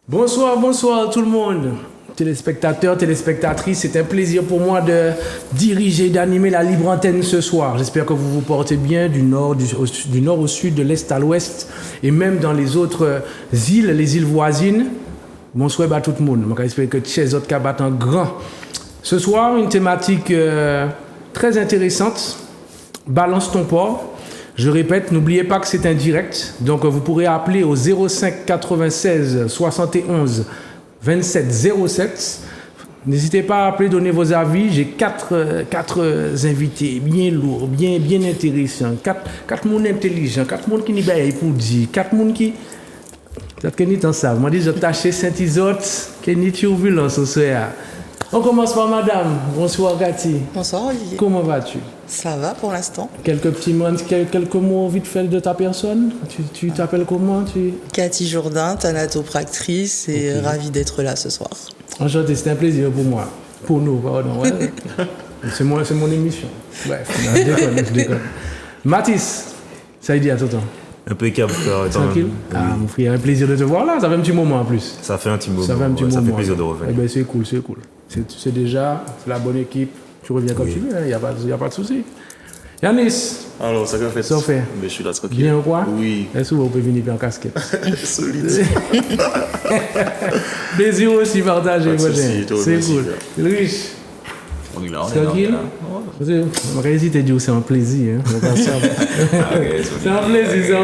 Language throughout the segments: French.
Bonsoir, bonsoir tout le monde. Téléspectateurs, téléspectatrices, c'est un plaisir pour moi de diriger, d'animer la libre antenne ce soir. J'espère que vous vous portez bien du nord au sud, de l'est à l'ouest et même dans les autres îles, les îles voisines. Bonsoir à tout le monde. J'espère que chez autres cas battent en grand. Ce soir, une thématique très intéressante. Balance ton port. Je répète, n'oubliez pas que c'est un direct, donc vous pourrez appeler au 05 96 71 27 07. N'hésitez pas à appeler, donner vos avis. J'ai quatre invités bien lourds, bien intéressants, quatre monde intelligents, quatre monde qui n'y baillent pour dire, quatre monde qui peut-être que ni t'en savent. Moi dis je tâche Saint-Isote, que ni turbulence ce soir. On commence par madame. Bonsoir Cathy. Bonsoir Olivier. Comment vas-tu? Ça va pour l'instant. Quelques mots vite fait de ta personne. Tu t'appelles comment Cathy Jourdain, thanatopractrice et okay. Ravie d'être là ce soir. Enchanté, c'est un plaisir pour moi. Pour nous, pardon. Ouais. c'est mon émission. Bref, je déconne. Mathis, ça y dit à tout le temps. Impeccable, frère. Tranquille. Mon frère, un plaisir de te voir là. Ça fait un petit moment en plus. Ça fait un petit moment. Ça fait plaisir de revenir. Eh ben, c'est cool. C'est déjà la bonne équipe. Tu reviens comme tu veux, il n'y a pas de souci. Yanis. Alors, ça fait. Ça fait. Mais je suis là tranquille. Bien quoi? Oui. Est-ce que vous pouvez venir en casquette? Solide. Plaisir aussi partagé. C'est cool. Riche. Tranquille. On va hésiter à dire c'est un plaisir. C'est un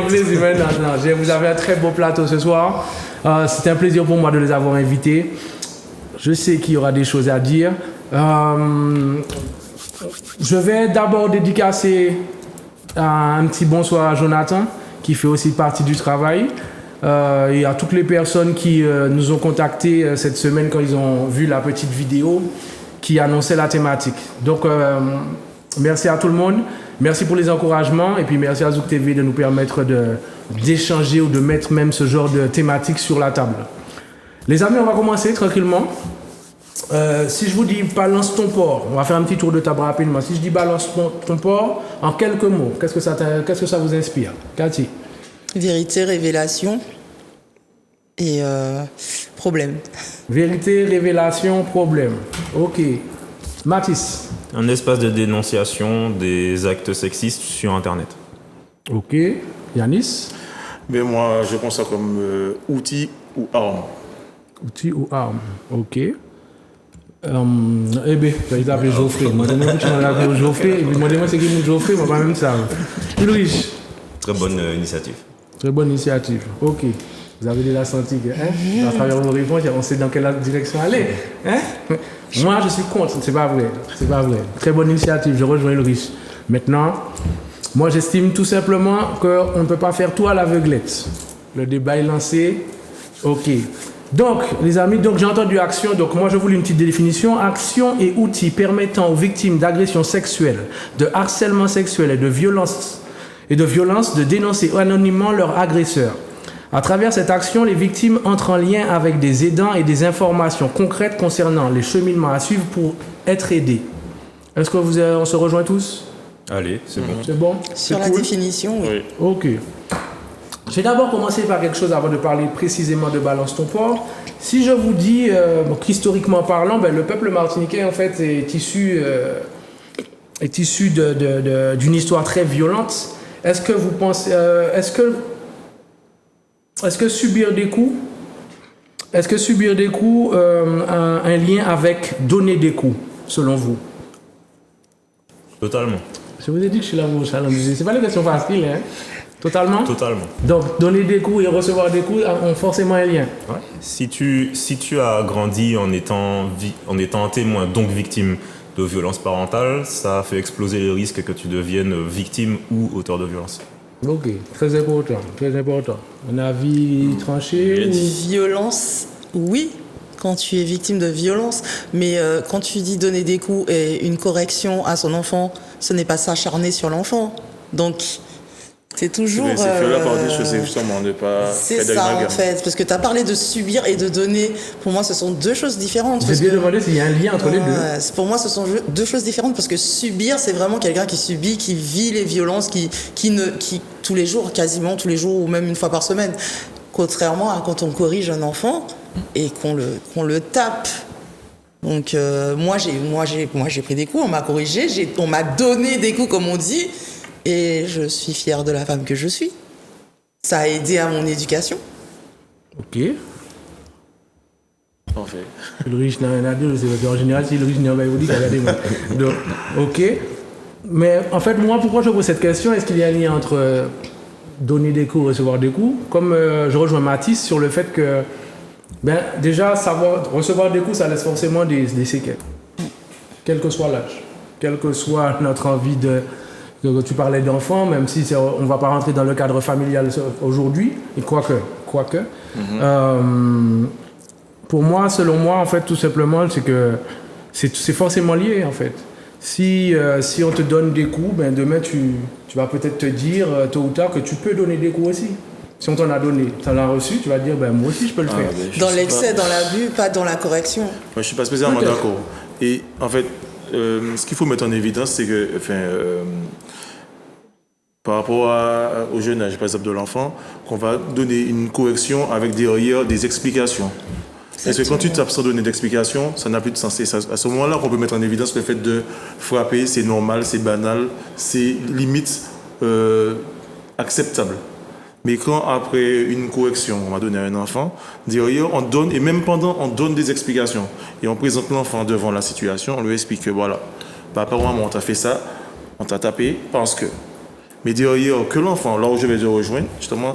plaisir maintenant. Vous avez un très beau plateau ce soir. C'est un plaisir pour moi de les avoir invités. Je sais qu'il y aura des choses à dire. Je vais d'abord dédicacer un petit bonsoir à Jonathan, qui fait aussi partie du travail, et à toutes les personnes qui nous ont contactés cette semaine quand ils ont vu la petite vidéo qui annonçait la thématique. Donc, merci à tout le monde. Merci pour les encouragements et puis merci à Zouk TV de nous permettre d'échanger ou de mettre même ce genre de thématique sur la table. Les amis, on va commencer tranquillement. Si je vous dis balance ton port, on va faire un petit tour de table rapidement. Si je dis balance ton port, en quelques mots, qu'est-ce que ça vous inspire? Cathy? Vérité, révélation et problème. Vérité, révélation, problème. Ok. Mathis? Un espace de dénonciation des actes sexistes sur Internet. Ok. Yanis? Mais moi, je pense ça comme outil ou arme. Outil ou arme. Ok. Eh bien, il t'appelle Geoffrey. Moi, je m'en appelle Geoffrey. Et puis, moi, c'est qui est Geoffrey, moi, pas même ça. Ulrich. Très bonne initiative. Très bonne initiative. Ok. Vous avez déjà senti que, à travers vos réponses, on sait dans quelle direction aller. Moi, je suis contre. C'est pas vrai. Très bonne initiative. Je rejoins Ulrich. Maintenant, moi, j'estime tout simplement qu'on ne peut pas faire tout à l'aveuglette. Le débat est lancé. Ok. Donc, les amis, j'ai entendu action. Donc, moi, je voulais une petite définition. Action et outils permettant aux victimes d'agressions sexuelles, de harcèlement sexuel et de violence de dénoncer anonymement leur agresseur. À travers cette action, les victimes entrent en lien avec des aidants et des informations concrètes concernant les cheminements à suivre pour être aidés. Est-ce que on se rejoint tous? Allez, c'est bon. C'est bon? Sur la définition, oui. Ok. Je vais d'abord commencer par quelque chose avant de parler précisément de balance ton port. Si je vous dis qu'historiquement parlant, le peuple martiniquais en fait est issu d'une histoire très violente. Est-ce que vous pensez, est-ce que subir des coups a un lien avec donner des coups, selon vous? Totalement. Je vous ai dit que je suis là pour vous challenger. C'est pas une question facile, hein? Totalement. Donc, donner des coups et recevoir des coups ont forcément un lien. Ouais. Si tu as grandi en étant témoin, donc victime de violences parentales, ça fait exploser le risque que tu deviennes victime ou auteur de violence. Ok, très important. Un avis tranché? Violence, oui, quand tu es victime de violence, mais quand tu dis donner des coups et une correction à son enfant, ce n'est pas s'acharner sur l'enfant. Donc, c'est toujours... C'est fait là par des choses, justement, de pas... C'est ça, en fait, parce que tu as parlé de subir et de donner. Pour moi, ce sont deux choses différentes. J'ai bien demandé s'il y a un lien entre les deux. Pour moi, ce sont deux choses différentes, parce que subir, c'est vraiment quelqu'un qui subit, qui vit les violences, qui tous les jours, quasiment tous les jours, ou même une fois par semaine. Contrairement à quand on corrige un enfant, et qu'on le tape. Donc moi j'ai pris des coups, on m'a corrigé, on m'a donné des coups comme on dit, et je suis fière de la femme que je suis. Ça a aidé à mon éducation. Ok. Parfait. Ulrich n'a rien à dire, c'est en général, si Ulrich n'a pas dit, regardez-moi. Donc, ok. Mais en fait, moi, pourquoi je pose cette question? Est-ce qu'il y a un lien entre donner des coups, recevoir des coups? Comme je rejoins Mathis sur le fait que, déjà, recevoir des coups, ça laisse forcément des séquelles. Quel que soit l'âge, quel que soit notre envie tu parlais d'enfants, même si on ne va pas rentrer dans le cadre familial aujourd'hui, et quoique. Pour moi, selon moi, en fait, tout simplement, c'est que c'est forcément lié, en fait. Si on te donne des coups, demain, tu vas peut-être te dire, tôt ou tard, que tu peux donner des coups aussi. Si on t'en a donné, tu en as reçu, tu vas te dire, moi aussi, je peux le faire. Dans l'excès, dans l'abus, pas dans la correction. Moi, je ne suis pas spécialement d'accord. Et en fait, ce qu'il faut mettre en évidence, c'est que, par rapport au jeune âge, par exemple, de l'enfant, qu'on va donner une correction avec derrière des explications. Parce que quand tu tapes sans donner d'explication, ça n'a plus de sens. C'est à ce moment-là qu'on peut mettre en évidence le fait de frapper, c'est normal, c'est banal, c'est limite acceptable. Mais quand après une correction, on va donner à un enfant, derrière, on donne, et même pendant, on donne des explications. Et on présente l'enfant devant la situation, on lui explique que voilà, papa ou maman, on t'a fait ça, on t'a tapé parce que. Mais derrière, que l'enfant, là où je vais te rejoindre, justement,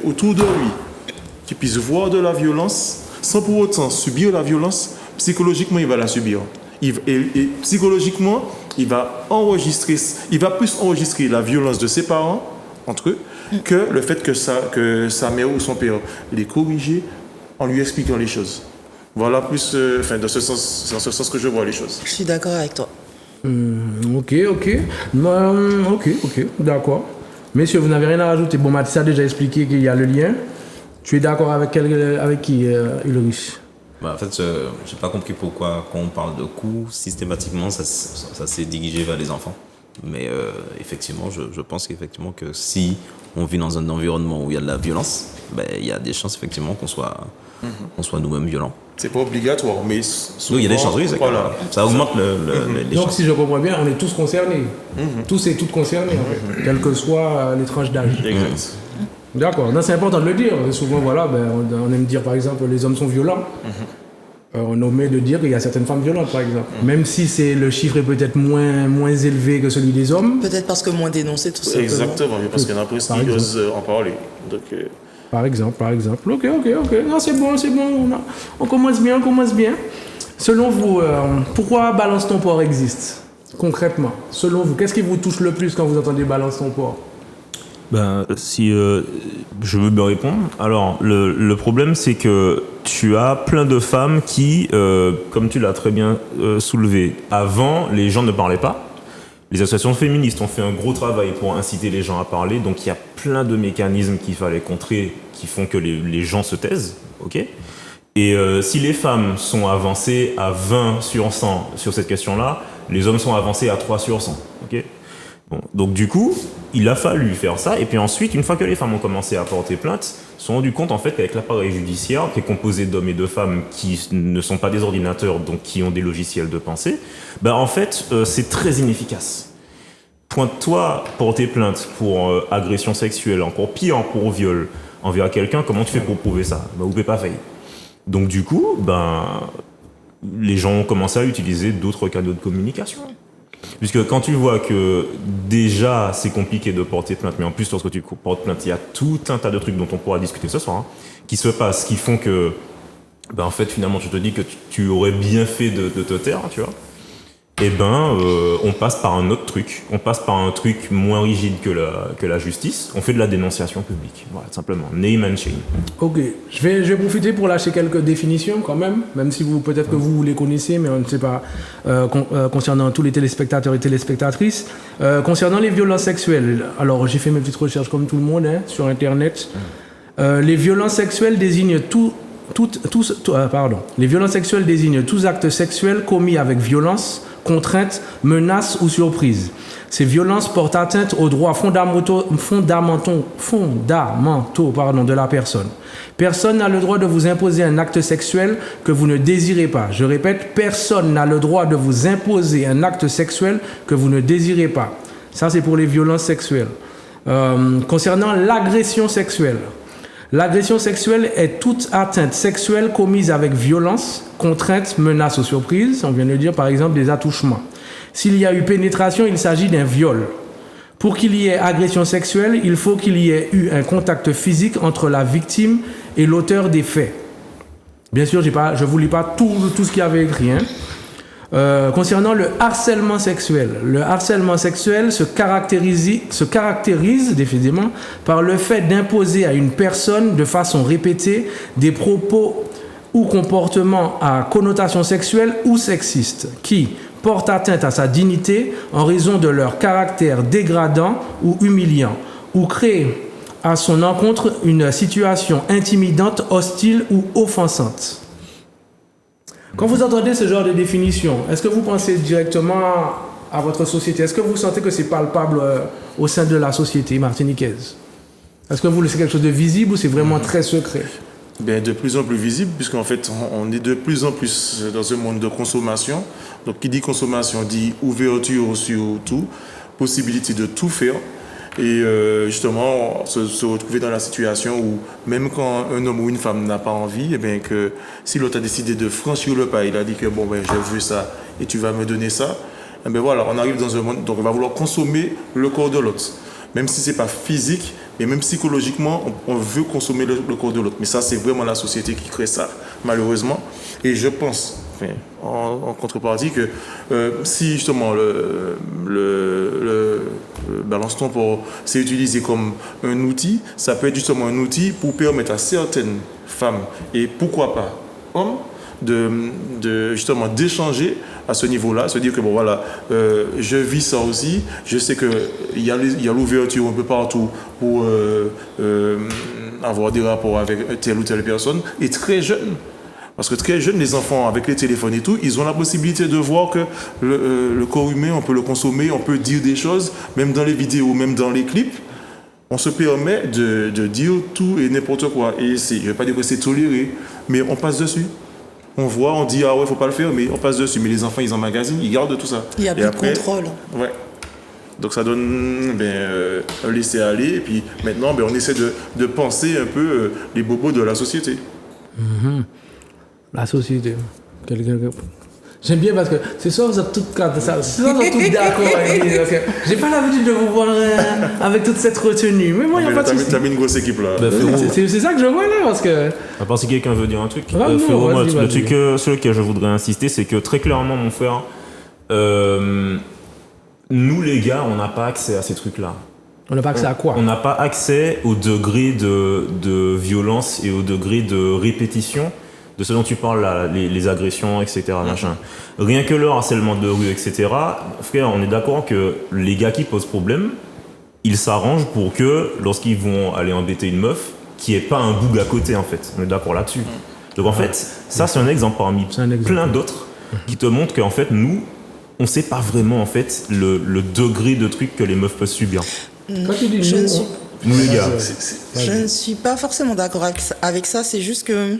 autour de lui, qu'il puisse voir de la violence, sans pour autant subir la violence, psychologiquement, il va la subir. Et psychologiquement, il va plus enregistrer la violence de ses parents, entre eux, que le fait que sa mère ou son père les corrige en lui expliquant les choses. Voilà plus, dans ce sens que je vois les choses. Je suis d'accord avec toi. Ok, d'accord. Messieurs, vous n'avez rien à rajouter. Bon, Mathis a déjà expliqué qu'il y a le lien. Tu es d'accord avec qui, Ulrich? En fait, je n'ai pas compris pourquoi, quand on parle de coups, systématiquement, ça s'est dirigé vers les enfants. Mais effectivement, je pense qu'effectivement que si on vit dans un environnement où il y a de la violence, il y a des chances effectivement qu'on soit nous-mêmes violents. C'est pas obligatoire, mais souvent, il y a des chances, oui, voilà. Ça augmente les Donc, chances. si je comprends bien, on est tous concernés. Tous et toutes concernés, en fait, quelle que soit les tranches d'âge. Exact. D'accord. Non, c'est important de le dire. Souvent, voilà, on aime dire, par exemple, les hommes sont violents. On omet de dire qu'il y a certaines femmes violentes, par exemple. Même si le chiffre est peut-être moins élevé que celui des hommes. Peut-être parce que moins dénoncé, tout simplement. Exactement, parce qu'il y en a plus qui osent en parler. Donc, Par exemple. Ok. Non, c'est bon. On commence bien. Selon vous, pourquoi Balance ton port existe, concrètement? Selon vous, qu'est-ce qui vous touche le plus quand vous entendez Balance ton port? Si je veux me répondre, alors le problème c'est que tu as plein de femmes qui, comme tu l'as très bien soulevé, avant les gens ne parlaient pas. Les associations féministes ont fait un gros travail pour inciter les gens à parler, donc il y a plein de mécanismes qu'il fallait contrer qui font que les gens se taisent, ok ? Et si les femmes sont avancées à 20 sur 100 sur cette question-là, les hommes sont avancés à 3 sur 100, ok ? Bon, donc du coup, il a fallu faire ça, et puis ensuite, une fois que les femmes ont commencé à porter plainte, se sont rendues compte en fait qu'avec l'appareil judiciaire, qui est composé d'hommes et de femmes qui ne sont pas des ordinateurs, donc qui ont des logiciels de pensée, en fait, c'est très inefficace. Pointe-toi porter plainte pour agression sexuelle, encore pire pour viol envers quelqu'un, comment tu fais pour prouver ça? Vous ne pouvez pas faire. Donc du coup, les gens ont commencé à utiliser d'autres canaux de communication. Puisque quand tu vois que déjà c'est compliqué de porter plainte, mais en plus lorsque tu portes plainte, il y a tout un tas de trucs dont on pourra discuter ce soir, qui se passent, qui font que, en fait finalement tu te dis que tu aurais bien fait de te taire, tu vois. On passe par un autre truc. On passe par un truc moins rigide que la justice. On fait de la dénonciation publique. Voilà, simplement. Name and shame. Ok. Je vais profiter pour lâcher quelques définitions quand même si peut-être que vous les connaissez, mais on ne sait pas, concernant tous les téléspectateurs et téléspectatrices. Concernant les violences sexuelles, alors j'ai fait mes petites recherches comme tout le monde sur Internet. Les violences sexuelles désignent Les violences sexuelles désignent tous actes sexuels commis avec violence contrainte, menace ou surprise. Ces violences portent atteinte aux droits fondamentaux de la personne. Personne n'a le droit de vous imposer un acte sexuel que vous ne désirez pas. Je répète, personne n'a le droit de vous imposer un acte sexuel que vous ne désirez pas. Ça, c'est pour les violences sexuelles. Concernant l'agression sexuelle. L'agression sexuelle est toute atteinte sexuelle commise avec violence, contrainte, menace ou surprise. On vient de dire, par exemple, des attouchements. S'il y a eu pénétration, il s'agit d'un viol. Pour qu'il y ait agression sexuelle, il faut qu'il y ait eu un contact physique entre la victime et l'auteur des faits. Bien sûr, je ne vous lis pas tout ce qu'il y avait écrit. Concernant le harcèlement sexuel. Le harcèlement sexuel se caractérise définitivement par le fait d'imposer à une personne de façon répétée des propos ou comportements à connotation sexuelle ou sexiste qui portent atteinte à sa dignité en raison de leur caractère dégradant ou humiliant, ou créent à son encontre une situation intimidante, hostile ou offensante. Quand vous entendez ce genre de définition, est-ce que vous pensez directement à votre société? Est-ce que vous sentez que c'est palpable au sein de la société martiniquaise? Est-ce que vous laissez quelque chose de visible ou c'est vraiment très secret? Ben, de plus en plus visible, puisqu'en fait, on est de plus en plus dans un monde de consommation. Donc, qui dit consommation dit ouverture sur tout, possibilité de tout faire. Et justement, se retrouver dans la situation où, même quand un homme ou une femme n'a pas envie, eh bien que si l'autre a décidé de franchir le pas, il a dit que bon, ben, je veux ça et tu vas me donner ça, eh bien voilà, on arrive dans un monde, donc on va vouloir consommer le corps de l'autre. Même si ce n'est pas physique, mais même psychologiquement, on veut consommer le corps de l'autre. Mais ça, c'est vraiment la société qui crée ça, malheureusement. Et je pense, en contrepartie, que si justement le balance ton port, c'est utilisé comme un outil, ça peut être justement un outil pour permettre à certaines femmes, et pourquoi pas hommes, justement d'échanger à ce niveau-là, se dire que bon voilà, je vis ça aussi, je sais qu'il y a l'ouverture un peu partout pour avoir des rapports avec telle ou telle personne, et très jeune. Parce que très jeunes, les enfants, avec les téléphones et tout, ils ont la possibilité de voir que le corps humain, on peut le consommer, on peut dire des choses, même dans les vidéos, même dans les clips. On se permet de dire tout et n'importe quoi. Et je ne vais pas dire que c'est toléré, mais on passe dessus. On voit, on dit, ah ouais, faut pas le faire, mais on passe dessus. Mais les enfants, ils emmagasinent, ils gardent tout ça. Il y a plus de contrôle. Ouais. Donc ça donne un laisser-aller. Et puis maintenant, on essaie de penser un peu les bobos de la société. Mm-hmm. La société. J'aime bien parce que c'est ça, vous êtes toutes d'accord avec lui. J'ai pas l'habitude de vous voir avec toute cette retenue. Mais moi, il n'y a pas de souci. T'as mis une grosse équipe là. C'est ça que je vois là. Parce que... À part si quelqu'un veut dire un truc. Le truc sur lequel je voudrais insister, c'est que très clairement, mon frère, nous les gars, on n'a pas accès à ces trucs-là. On n'a pas accès à quoi? On n'a pas accès au degré de violence et au degré de répétition de ce dont tu parles là, les agressions, etc. Machin. Rien que le harcèlement de rue, etc. Frère, on est d'accord que les gars qui posent problème, ils s'arrangent pour que lorsqu'ils vont aller embêter une meuf, qu'il n'y ait pas un boug à côté en fait. On est d'accord là-dessus. Donc en fait, ça c'est un exemple parmi plein d'autres qui te montrent qu'en fait nous, on ne sait pas vraiment en fait le degré de trucs que les meufs peuvent subir. Quand tu dis nous les gars. Je ne suis pas forcément d'accord avec ça, c'est juste que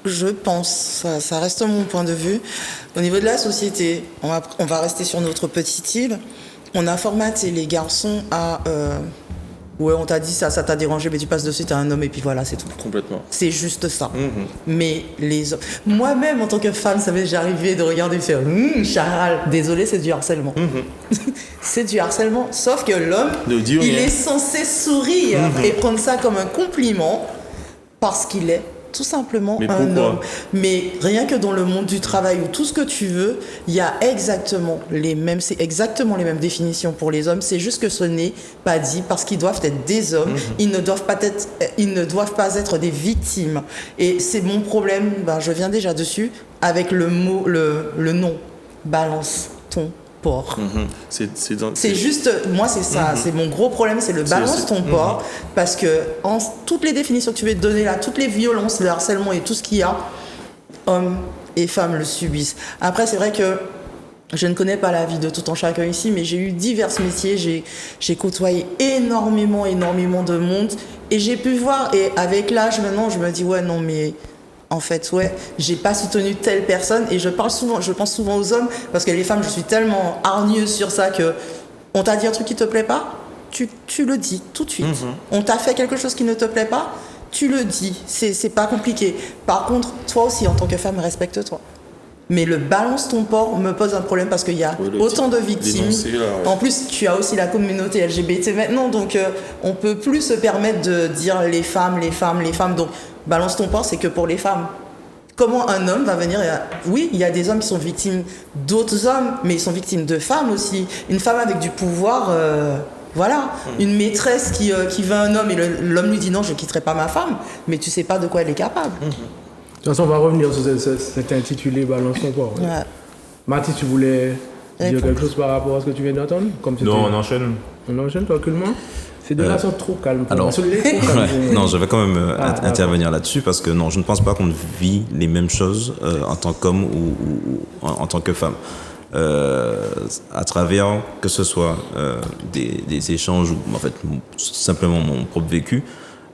je pense, ça reste mon point de vue, au niveau de la société, on va rester sur notre petite île, on a formaté les garçons à... ouais, on t'a dit ça t'a dérangé, mais tu passes dessus, t'es un homme et puis voilà, c'est tout. Complètement. C'est juste ça. Mais les hommes... Moi-même, en tant que femme, ça m'est déjà arrivé de regarder et faire Charal, désolé, c'est du harcèlement. C'est du harcèlement, sauf que l'homme, il est censé sourire et prendre ça comme un compliment parce qu'il est tout simplement un homme. Mais rien que dans le monde du travail ou tout ce que tu veux, il y a exactement les mêmes définitions pour les hommes. C'est juste que ce n'est pas dit parce qu'ils doivent être des hommes. Ils ne doivent pas être des victimes. Et c'est mon problème. Je viens déjà dessus avec le mot, le nom. Balance ton porc. C'est juste, moi c'est ça, c'est mon gros problème, c'est le balance ton porc, parce que toutes les définitions que tu veux te donner là, toutes les violences, le harcèlement et tout ce qu'il y a, hommes et femmes le subissent. Après c'est vrai que Je ne connais pas la vie de tout un chacun ici, mais j'ai eu divers métiers, j'ai côtoyé énormément de monde, et j'ai pu voir, et avec l'âge maintenant, je me dis, ouais, non, mais en fait, ouais, j'ai pas soutenu telle personne, et je pense souvent aux hommes, parce que les femmes, je suis tellement hargneuse sur ça que on t'a dit un truc qui te plaît pas, tu le dis tout de suite. On t'a fait quelque chose qui ne te plaît pas, tu le dis, c'est pas compliqué. Par contre, toi aussi, en tant que femme, respecte-toi. Mais le balance ton porc me pose un problème parce qu'il y a autant de victimes. En plus, tu as aussi la communauté LGBT maintenant, donc on peut plus se permettre de dire les femmes. Donc, balance ton porc, c'est que pour les femmes. Comment un homme va venir Oui, il y a des hommes qui sont victimes d'autres hommes, mais ils sont victimes de femmes aussi. Une femme avec du pouvoir, voilà. Une maîtresse qui veut un homme et l'homme lui dit non, je ne quitterai pas ma femme, mais tu ne sais pas de quoi elle est capable. De toute façon, on va revenir sur cet intitulé Balance ton porc. Ouais. Mathis, tu voulais dire quelque chose par rapport à ce que tu viens d'entendre? Non, on enchaîne. On enchaîne tranquillement. Ces deux-là sont trop calmes. Alors, non, je vais quand même intervenir là-dessus parce que non, je ne pense pas qu'on vit les mêmes choses en tant qu'homme ou en tant que femme. À travers que ce soit des échanges ou en fait simplement mon propre vécu,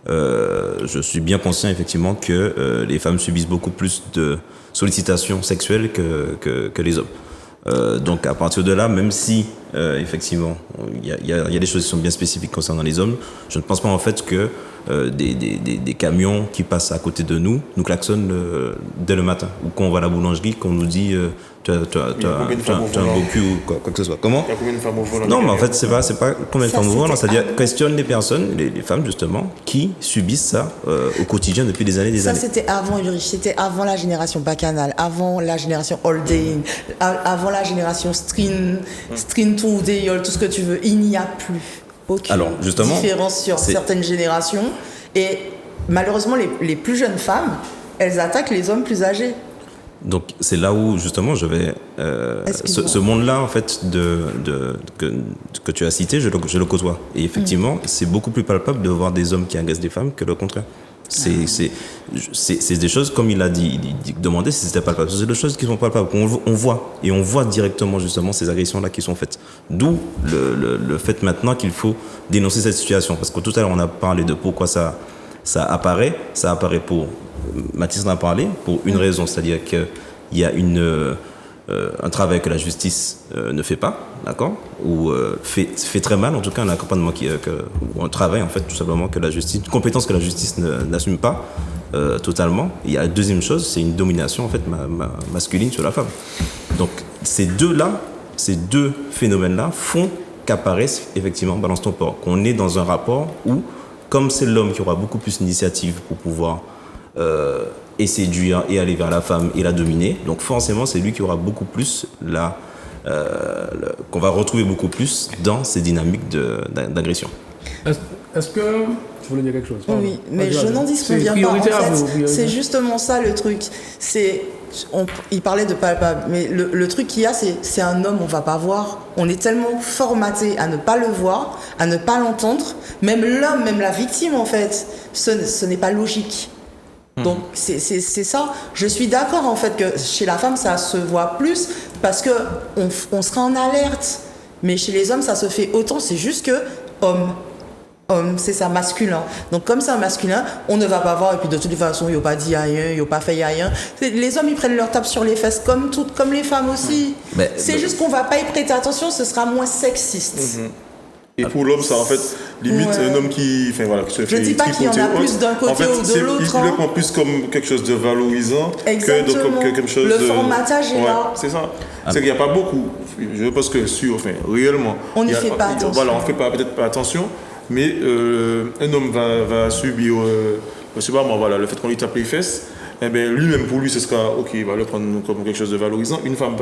je suis bien conscient effectivement que les femmes subissent beaucoup plus de sollicitations sexuelles que les hommes. Donc à partir de là, même si effectivement il y a des choses qui sont bien spécifiques concernant les hommes, je ne pense pas en fait que des camions qui passent à côté de nous klaxonnent dès le matin, ou quand on va à la boulangerie, qu'on nous dit tu as un beau cul ou quoi que ce soit. Comment? Il y a combien de femmes au volant? Non, mais en fait, c'est pas combien de femmes au volant, c'est-à-dire questionne les personnes, les femmes justement, qui subissent ça au quotidien depuis des années. Ça, c'était avant Ulrich, c'était avant la génération Bacchanal, avant la génération Haldane, avant la génération String to Deyol, tout ce que tu veux. Il n'y a plus aucune différence sur certaines générations. Et malheureusement, les plus jeunes femmes, elles attaquent les hommes plus âgés. Donc c'est là où justement je vais ce monde-là en fait que tu as cité, je le côtoie, et effectivement c'est beaucoup plus palpable de voir des hommes qui agressent des femmes que le contraire. C'est des choses, comme il a dit, il demandait si c'était palpable. C'est des choses qui sont palpables, on voit directement justement ces agressions-là qui sont faites. D'où le fait maintenant qu'il faut dénoncer cette situation, parce que tout à l'heure on a parlé de pourquoi ça apparaît pour Mathis en a parlé pour une raison, c'est-à-dire qu'il y a un travail que la justice ne fait pas, d'accord, ou fait très mal, en tout cas un accompagnement ou un travail en fait tout simplement une compétence que la justice n'assume pas totalement. Il y a la deuxième chose, c'est une domination en fait masculine sur la femme. Donc ces deux phénomènes-là font qu'apparaissent effectivement Balance ton porc, qu'on est dans un rapport où, comme c'est l'homme qui aura beaucoup plus d'initiative pour pouvoir et séduire et aller vers la femme et la dominer, donc forcément c'est lui qui aura beaucoup plus qu'on va retrouver beaucoup plus dans ces dynamiques d'agression. Est-ce que tu voulais dire quelque chose? Oui, mais je n'en disconviens pas. En fait, c'est justement ça le truc. Il parlait de palpable, mais le truc qu'il y a, c'est un homme, on va pas voir. On est tellement formaté à ne pas le voir, à ne pas l'entendre. Même l'homme, même la victime, en fait, ce n'est pas logique. Donc c'est ça. Je suis d'accord en fait que chez la femme ça se voit plus parce que on sera en alerte. Mais chez les hommes ça se fait autant. C'est juste que homme, c'est ça, masculin. Donc comme c'est un masculin, on ne va pas voir et puis de toute façon il n'y a pas dit rien, il n'y a pas fait rien. Les hommes ils prennent leur tape sur les fesses comme les femmes aussi. C'est juste qu'on va pas y prêter attention, ce sera moins sexiste. Et pour l'homme, ça en fait limite un homme qui se fait. Je ne dis pas qu'il y en a plus d'un côté ou de l'autre. Il le prend plus comme quelque chose de valorisant que quelque chose le formatage est là. C'est ça. C'est qu'il n'y a pas beaucoup. Je pense que réellement. On n'y fait pas attention. Voilà, on ne fait peut-être pas attention, mais un homme va subir, je sais pas moi, voilà, le fait qu'on lui tape les fesses. Eh bien, lui-même, pour lui, ce sera ok, il va le prendre comme quelque chose de valorisant. Une femme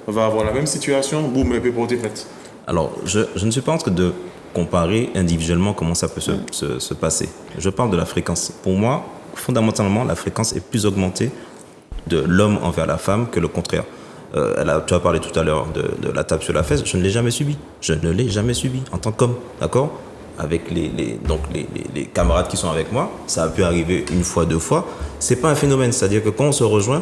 va avoir la même situation, boum, elle peut porter plainte. Alors, je ne suis pas en train de comparer individuellement comment ça peut se passer. Je parle de la fréquence. Pour moi, fondamentalement, la fréquence est plus augmentée de l'homme envers la femme que le contraire. Tu as parlé tout à l'heure de la tape sur la fesse. Je ne l'ai jamais subi. Je ne l'ai jamais subi en tant qu'homme, d'accord ? Avec les camarades qui sont avec moi, ça a pu arriver une fois, deux fois. C'est pas un phénomène. C'est-à-dire que quand on se rejoint,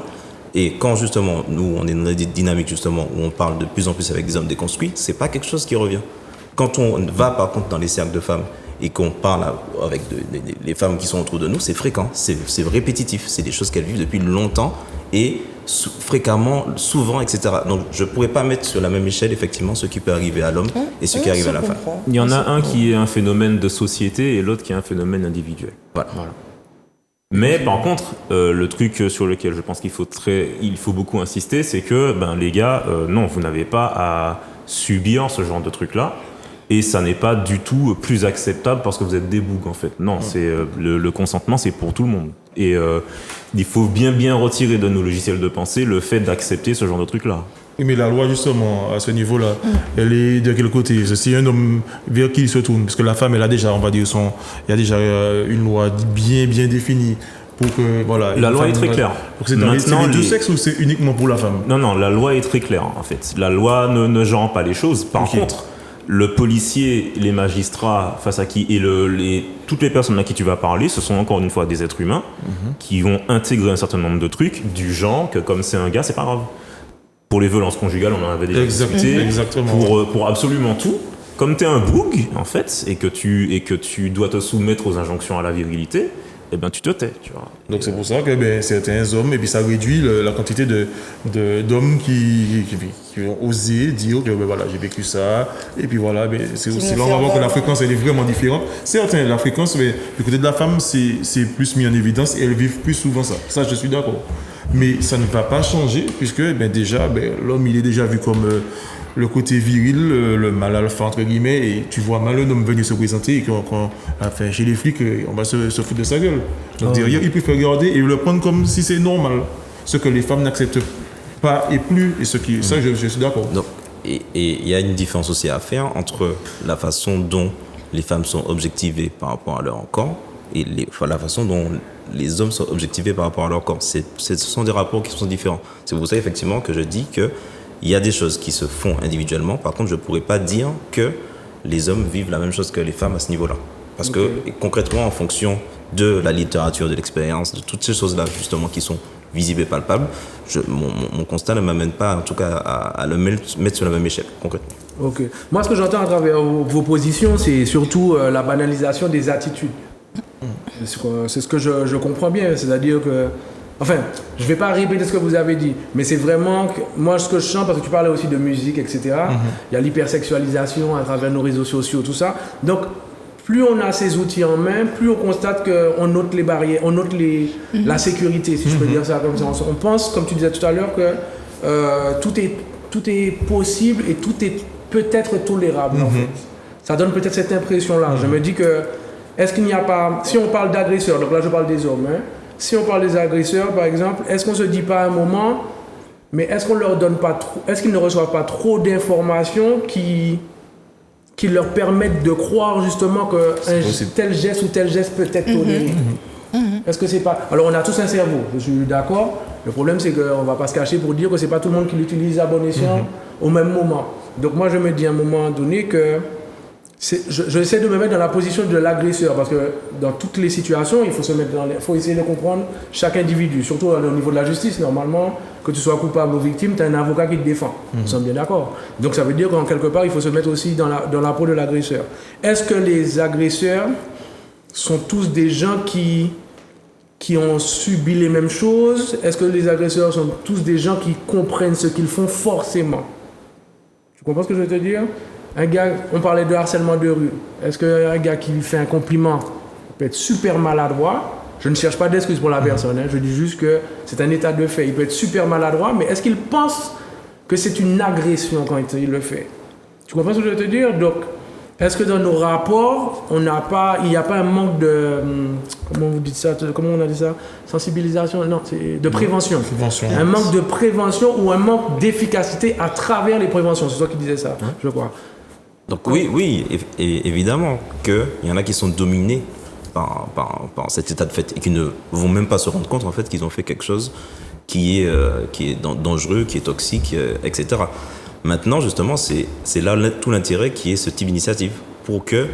Et quand justement, nous, on est dans des dynamiques justement où on parle de plus en plus avec des hommes déconstruits, c'est pas quelque chose qui revient. Quand on va par contre dans les cercles de femmes et qu'on parle avec les femmes qui sont autour de nous, c'est fréquent, c'est répétitif, c'est des choses qu'elles vivent depuis longtemps et fréquemment, souvent, etc. Donc je ne pourrais pas mettre sur la même échelle effectivement ce qui peut arriver à l'homme et ce qui arrive à la femme. Il y en a un qui est un phénomène de société et l'autre qui est un phénomène individuel. Voilà. Mais par contre, le truc sur lequel je pense qu'il faut beaucoup insister, c'est que les gars, non, vous n'avez pas à subir ce genre de truc-là. Et ça n'est pas du tout plus acceptable parce que vous êtes des bougs, en fait. Non, c'est le consentement, c'est pour tout le monde. Et il faut bien retirer de nos logiciels de pensée le fait d'accepter ce genre de truc-là. Oui, mais la loi, justement, à ce niveau-là, elle est de quel côté? C'est un homme vers qui il se tourne? Parce que la femme, elle a déjà, on va dire, il y a déjà une loi bien définie. Pour que, voilà, la loi est très claire. C'est dans les deux sexes ou c'est uniquement pour la femme? Non, la loi est très claire, en fait. La loi ne genre pas les choses. Par contre, le policier, les magistrats face à qui et toutes les personnes à qui tu vas parler, ce sont encore une fois des êtres humains qui vont intégrer un certain nombre de trucs du genre que comme c'est un gars, c'est pas grave. Pour les violences conjugales, on en avait déjà discuté. Exactement. Pour absolument tout. Comme t'es un boug, en fait, et que tu dois te soumettre aux injonctions à la virilité, eh ben tu te tais, tu vois. Donc c'est pour ça que certains hommes, et puis ça réduit la quantité d'hommes qui ont osé dire que voilà, j'ai vécu ça, et puis voilà, c'est aussi là on va voir que la fréquence elle est vraiment différente. Certes, la fréquence, mais du côté de la femme, c'est plus mis en évidence et elles vivent plus souvent ça. Ça, je suis d'accord. Mais ça ne va pas changer, puisque déjà, l'homme il est déjà vu comme le côté viril, le mal alpha entre guillemets, et tu vois mal un homme venir se présenter et enfin, chez les flics, on va se foutre de sa gueule. Donc derrière, il préfère regarder et le prendre comme si c'est normal. Ce que les femmes n'acceptent pas et plus, et ce qui, ça je suis d'accord. Donc, et il y a une différence aussi à faire entre la façon dont les femmes sont objectivées par rapport à leur corps et la façon dont les hommes sont objectivés par rapport à leur corps. Ce sont des rapports qui sont différents. C'est pour ça effectivement que je dis que il y a des choses qui se font individuellement. Par contre, je ne pourrais pas dire que les hommes vivent la même chose que les femmes à ce niveau-là. Parce que concrètement, en fonction de la littérature, de l'expérience, de toutes ces choses-là justement qui sont visibles et palpables, mon constat ne m'amène pas en tout cas à le mettre sur la même échelle, concrètement. Ok. Moi, ce que j'entends à travers vos positions, c'est surtout la banalisation des attitudes. C'est ce que je comprends bien. C'est-à-dire que... Enfin, je ne vais pas répéter ce que vous avez dit, mais c'est vraiment que moi ce que je sens, parce que tu parlais aussi de musique, etc. Il y a l'hypersexualisation à travers nos réseaux sociaux, tout ça. Donc, plus on a ces outils en main, plus on constate qu'on ôte les barrières, on ôte la sécurité, si je peux dire ça comme ça. On pense, comme tu disais tout à l'heure, que tout est possible et tout est peut-être tolérable, en fait. Ça donne peut-être cette impression-là. Je me dis que, est-ce qu'il n'y a pas... Si on parle d'agresseurs, donc là je parle des hommes, si on parle des agresseurs, par exemple, est-ce qu'on ne se dit pas à un moment, mais est-ce qu'on leur donne pas trop, est-ce qu'ils ne reçoivent pas trop d'informations qui leur permettent de croire justement que tel geste ou tel geste peut être toléré? Est-ce que c'est pas... Alors on a tous un cerveau, je suis d'accord. Le problème c'est qu'on ne va pas se cacher pour dire que c'est pas tout le monde qui l'utilise à bon escient au même moment. Donc moi je me dis à un moment donné que j'essaie de me mettre dans la position de l'agresseur, parce que dans toutes les situations, il faut essayer de comprendre chaque individu, surtout au niveau de la justice. Normalement, que tu sois coupable ou victime, tu as un avocat qui te défend. Nous sommes bien d'accord. Donc ça veut dire qu'en quelque part, il faut se mettre aussi dans la peau de l'agresseur. Est-ce que les agresseurs sont tous des gens qui ont subi les mêmes choses? Est-ce que les agresseurs sont tous des gens qui comprennent ce qu'ils font forcément? Tu comprends ce que je veux te dire? Un gars, on parlait de harcèlement de rue. Est-ce qu'un gars qui lui fait un compliment peut être super maladroit? Je ne cherche pas d'excuses pour la personne, je dis juste que c'est un état de fait. Il peut être super maladroit, mais est-ce qu'il pense que c'est une agression quand il le fait? Tu comprends ce que je veux te dire? Donc, est-ce que dans nos rapports, il n'y a pas un manque de... Comment vous dites ça? Comment on a dit ça? Sensibilisation? Non, c'est de prévention. Un manque de prévention ou un manque d'efficacité à travers les préventions. C'est toi qui disais ça, je crois. Donc oui, évidemment qu'il y en a qui sont dominés par cet état de fait et qui ne vont même pas se rendre compte en fait qu'ils ont fait quelque chose qui est dangereux, qui est toxique, etc. Maintenant, justement, c'est là tout l'intérêt qui est ce type d'initiative pour que,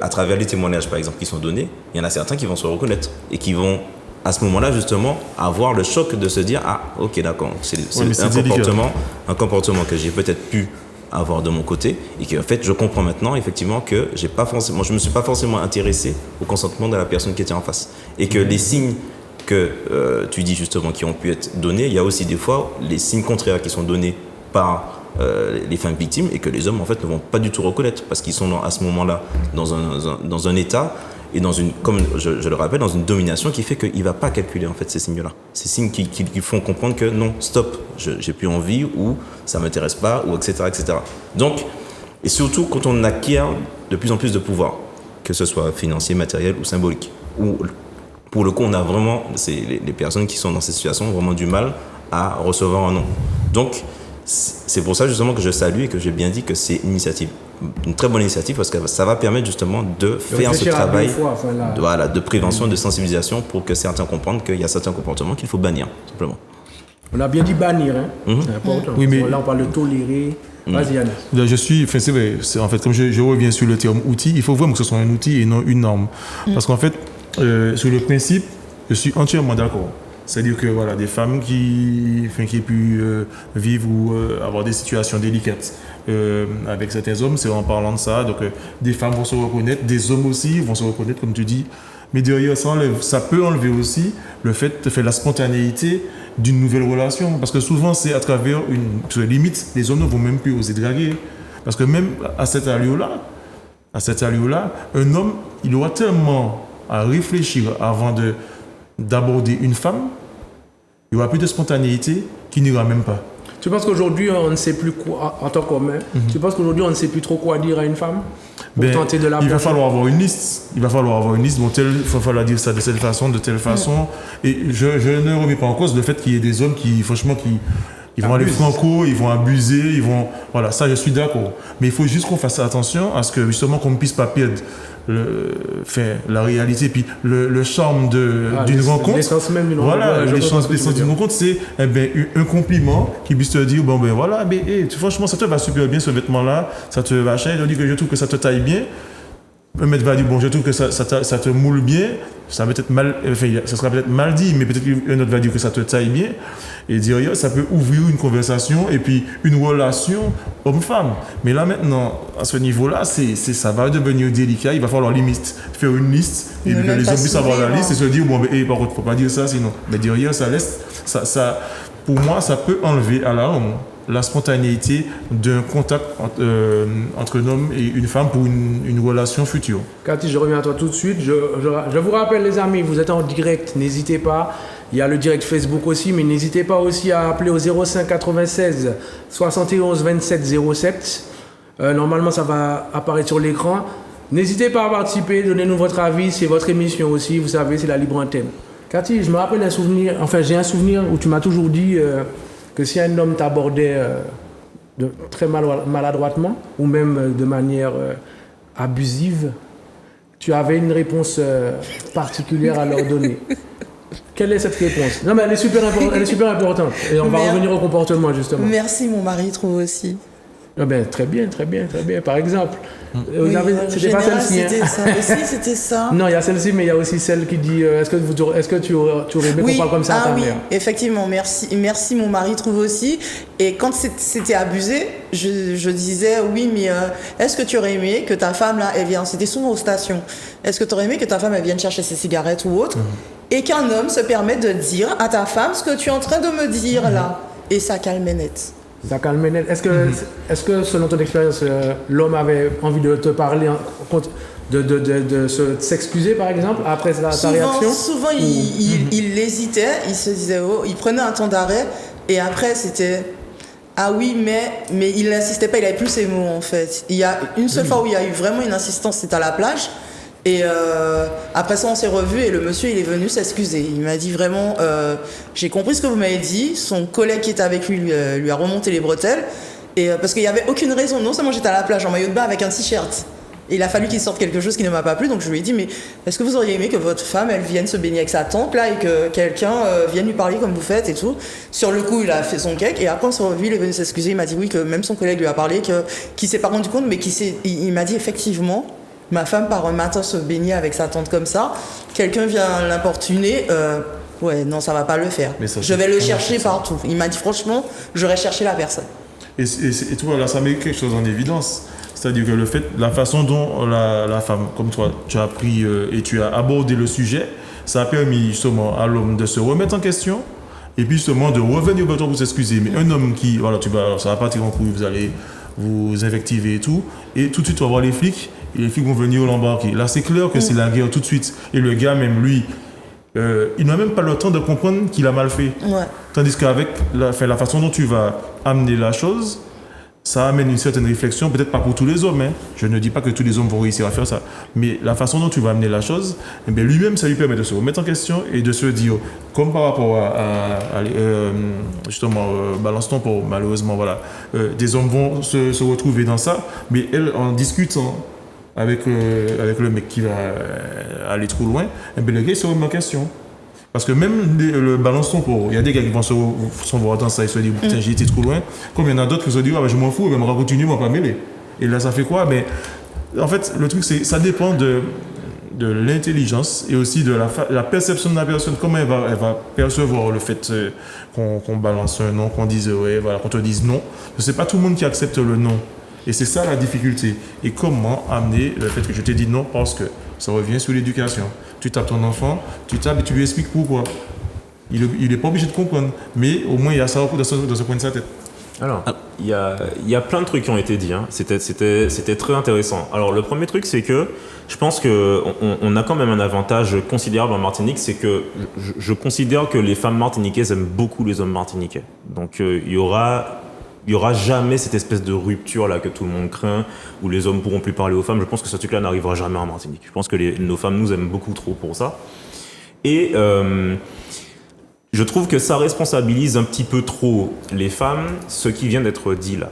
à travers les témoignages, par exemple, qui sont donnés, il y en a certains qui vont se reconnaître et qui vont à ce moment-là, justement, avoir le choc de se dire, ah, ok, d'accord, c'est mais c'est un comportement que j'ai peut-être pu avoir de mon côté et que en fait je comprends maintenant effectivement que je me suis pas forcément intéressé au consentement de la personne qui était en face et que les signes que tu dis justement qui ont pu être donnés, il y a aussi des fois les signes contraires qui sont donnés par les femmes victimes et que les hommes en fait ne vont pas du tout reconnaître parce qu'ils sont à ce moment-là dans un état et comme je le rappelle, dans une domination qui fait qu'il ne va pas calculer en fait ces signes-là. Ces signes qui font comprendre que non, stop, j'ai plus envie ou ça ne m'intéresse pas ou etc., etc. Donc, et surtout quand on acquiert de plus en plus de pouvoir, que ce soit financier, matériel ou symbolique, ou pour le coup on a vraiment, les personnes qui sont dans ces situations ont vraiment du mal à recevoir un non. Donc, c'est pour ça justement que je salue et que j'ai bien dit que c'est une très bonne initiative parce que ça va permettre justement de faire ce travail de prévention, de sensibilisation pour que certains comprennent qu'il y a certains comportements qu'il faut bannir, simplement. On a bien dit bannir, hein. C'est important. Oui, mais là, on parle de tolérer. Vas-y, Yann. C'est vrai, en fait, comme je reviens sur le terme outil, il faut vraiment que ce soit un outil et non une norme. Parce qu'en fait, sur le principe, je suis entièrement d'accord. C'est-à-dire que voilà, des femmes qui aient pu vivre ou avoir des situations délicates avec certains hommes, c'est en parlant de ça. Donc des femmes vont se reconnaître, des hommes aussi vont se reconnaître, comme tu dis. Mais derrière ça peut enlever aussi le fait de faire la spontanéité d'une nouvelle relation. Parce que souvent, c'est à travers limite, les hommes ne vont même plus oser draguer. Parce que même à cet allure-là, un homme, il aura tellement à réfléchir avant d'aborder une femme, il n'y aura plus de spontanéité qui n'ira même pas. Tu penses qu'aujourd'hui, on ne sait plus quoi, en tant qu'homme, tu penses qu'aujourd'hui, on ne sait plus trop quoi dire à une femme pour tenter de la il va falloir avoir une liste. Bon, il va falloir dire ça de cette façon, de telle façon. Et je ne remets pas en cause le fait qu'il y ait des hommes qui, franchement, ils vont aller franco, ils vont abuser, voilà, ça, je suis d'accord. Mais il faut juste qu'on fasse attention à ce que, justement, qu'on ne puisse pas perdre la réalité, puis le charme d'une rencontre. L'essence même d'une rencontre. Voilà, l'essence d'une rencontre, c'est un compliment qui puisse te dire, bon ben voilà, franchement, ça te va super bien ce vêtement-là, ça te va cher, il dit que je trouve que ça te taille bien. Un maître va dire, bon, je trouve que ça te moule bien, ça sera peut-être mal dit, mais peut-être qu'un autre va dire que ça te taille bien. Et dire, ça peut ouvrir une conversation et puis une relation homme-femme. Mais là, maintenant, à ce niveau-là, ça va devenir délicat. Il va falloir limite faire une liste et que les hommes puissent avoir la liste et se dire, bon, par contre, faut pas dire ça sinon. Mais derrière, pour moi, ça peut enlever à la longue la spontanéité d'un contact entre un homme et une femme pour une relation future. Cathy, je reviens à toi tout de suite. Je vous rappelle, les amis, vous êtes en direct, n'hésitez pas. Il y a le direct Facebook aussi, mais n'hésitez pas aussi à appeler au 05 96 71 27 07. Normalement, ça va apparaître sur l'écran. N'hésitez pas à participer, donnez-nous votre avis, c'est votre émission aussi, vous savez, c'est la libre antenne. Cathy, je me rappelle j'ai un souvenir où tu m'as toujours dit que si un homme t'abordait très maladroitement ou même de manière abusive, tu avais une réponse particulière à leur donner. Quelle est cette réponse? Non, mais elle est super importante. Et on va revenir au comportement, justement. Merci, mon mari trouve aussi. Ah ben, très bien. Par exemple, c'était pas celle-ci. C'était ça. Non, il y a celle-ci, mais il y a aussi celle qui dit est-ce que tu aurais aimé qu'on parle comme ça à ta mère? Effectivement, merci, mon mari trouve aussi. Et quand c'était abusé, je disais oui, mais est-ce que tu aurais aimé que ta femme, là, elle vienne, c'était souvent aux stations, est-ce que tu aurais aimé que ta femme, elle vienne chercher ses cigarettes ou autre, et qu'un homme se permette de dire à ta femme ce que tu es en train de me dire là? Et ça calmait net. Ça calme net. Est-ce que selon ton expérience, l'homme avait envie de te parler, de s'excuser par exemple après ta réaction? Souvent, il hésitait, il se disait il prenait un temps d'arrêt et après c'était ah oui mais il n'insistait pas, il avait plus ses mots en fait. Il y a une seule fois où il y a eu vraiment une insistance, c'était à la plage. Et après ça, on s'est revus et le monsieur, il est venu s'excuser. Il m'a dit vraiment, j'ai compris ce que vous m'avez dit. Son collègue qui était avec lui lui a remonté les bretelles. Et parce qu'il n'y avait aucune raison. Non seulement j'étais à la plage en maillot de bain avec un t-shirt. Et il a fallu qu'il sorte quelque chose qui ne m'a pas plu. Donc je lui ai dit, mais est-ce que vous auriez aimé que votre femme, elle vienne se baigner avec sa tante là et que quelqu'un vienne lui parler comme vous faites et tout? Sur le coup, il a fait son cake. Et après, on s'est revus, il est venu s'excuser. Il m'a dit oui, que même son collègue lui a parlé, qu'il s'est pas rendu compte, mais il m'a dit effectivement. Ma femme part un matin se baigner avec sa tante comme ça, quelqu'un vient l'importuner, ouais, non, ça va pas le faire. Mais ça, je vais le c'est- chercher partout. Il m'a dit franchement, j'aurais cherché la personne. Et tu vois, là, ça met quelque chose en évidence. C'est-à-dire que la façon dont la femme, comme toi, tu as pris et tu as abordé le sujet, ça a permis justement à l'homme de se remettre en question et puis justement de revenir vers toi pour s'excuser. Mais un homme qui, voilà, ça va partir en couille, vous allez vous invectiver et tout de suite, tu vas voir les flics, et les flics vont venir l'embarquer. Là, c'est clair que c'est la guerre tout de suite. Et le gars, même lui, il n'a même pas le temps de comprendre qu'il a mal fait. Ouais. Tandis qu'avec la façon dont tu vas amener la chose, ça amène une certaine réflexion, peut-être pas pour tous les hommes, hein. Je ne dis pas que tous les hommes vont réussir à faire ça, mais la façon dont tu vas amener la chose, eh bien, lui-même, ça lui permet de se remettre en question et de se dire, comme par rapport justement, balance ton pour malheureusement, voilà, des hommes vont se retrouver dans ça, mais elle, en discutant avec le mec qui va aller trop loin, eh bien, le gars, il se remet en question. Parce que même le balance ton pour, il y a des gars qui vont se voir dans ça et se dire, putain, j'ai été trop loin. Comme il y en a d'autres qui se disent, ah, ben, je m'en fous, mais on va continuer, on va pas mêler. Et là, ça fait quoi? Mais en fait, le truc, c'est ça dépend de l'intelligence et aussi de la perception de la personne, comment elle va percevoir le fait qu'on balance un non, qu'on dise ouais, voilà, qu'on te dise non. C'est pas tout le monde qui accepte le non. Et c'est ça la difficulté. Et comment amener le fait que je t'ai dit non parce que ça revient sur l'éducation. Tu tapes ton enfant, tu tapes et tu lui expliques pourquoi. Il n'est pas obligé de comprendre, mais au moins il y a ça dans ce coin de sa tête. Alors, il y a plein de trucs qui ont été dit. Hein. C'était très intéressant. Alors, le premier truc, c'est que je pense qu'on a quand même un avantage considérable en Martinique, c'est que je considère que les femmes martiniquaises aiment beaucoup les hommes martiniquais. Donc, il y aura jamais cette espèce de rupture là que tout le monde craint, où les hommes pourront plus parler aux femmes. Je pense que ce truc-là n'arrivera jamais en Martinique. Je pense que nos femmes nous aiment beaucoup trop pour ça. Et je trouve que ça responsabilise un petit peu trop les femmes, ce qui vient d'être dit là.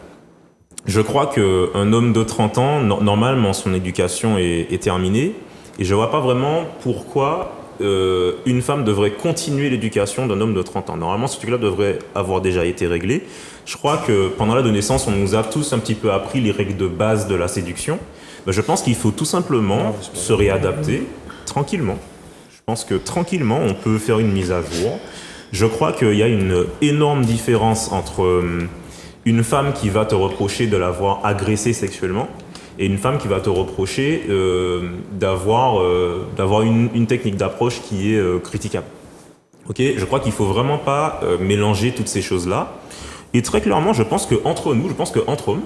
Je crois qu'un homme de 30 ans, normalement, son éducation est terminée, et je vois pas vraiment pourquoi une femme devrait continuer l'éducation d'un homme de 30 ans. Normalement, ce truc-là devrait avoir déjà été réglé. Je crois que pendant l'adolescence, on nous a tous un petit peu appris les règles de base de la séduction. Ben, je pense qu'il faut tout simplement se réadapter tranquillement. Je pense que tranquillement, on peut faire une mise à jour. Je crois qu'il y a une énorme différence entre une femme qui va te reprocher de l'avoir agressée sexuellement et une femme qui va te reprocher d'avoir une technique d'approche qui est critiquable. Okay, je crois qu'il ne faut vraiment pas mélanger toutes ces choses-là. Et très clairement, je pense qu'entre hommes,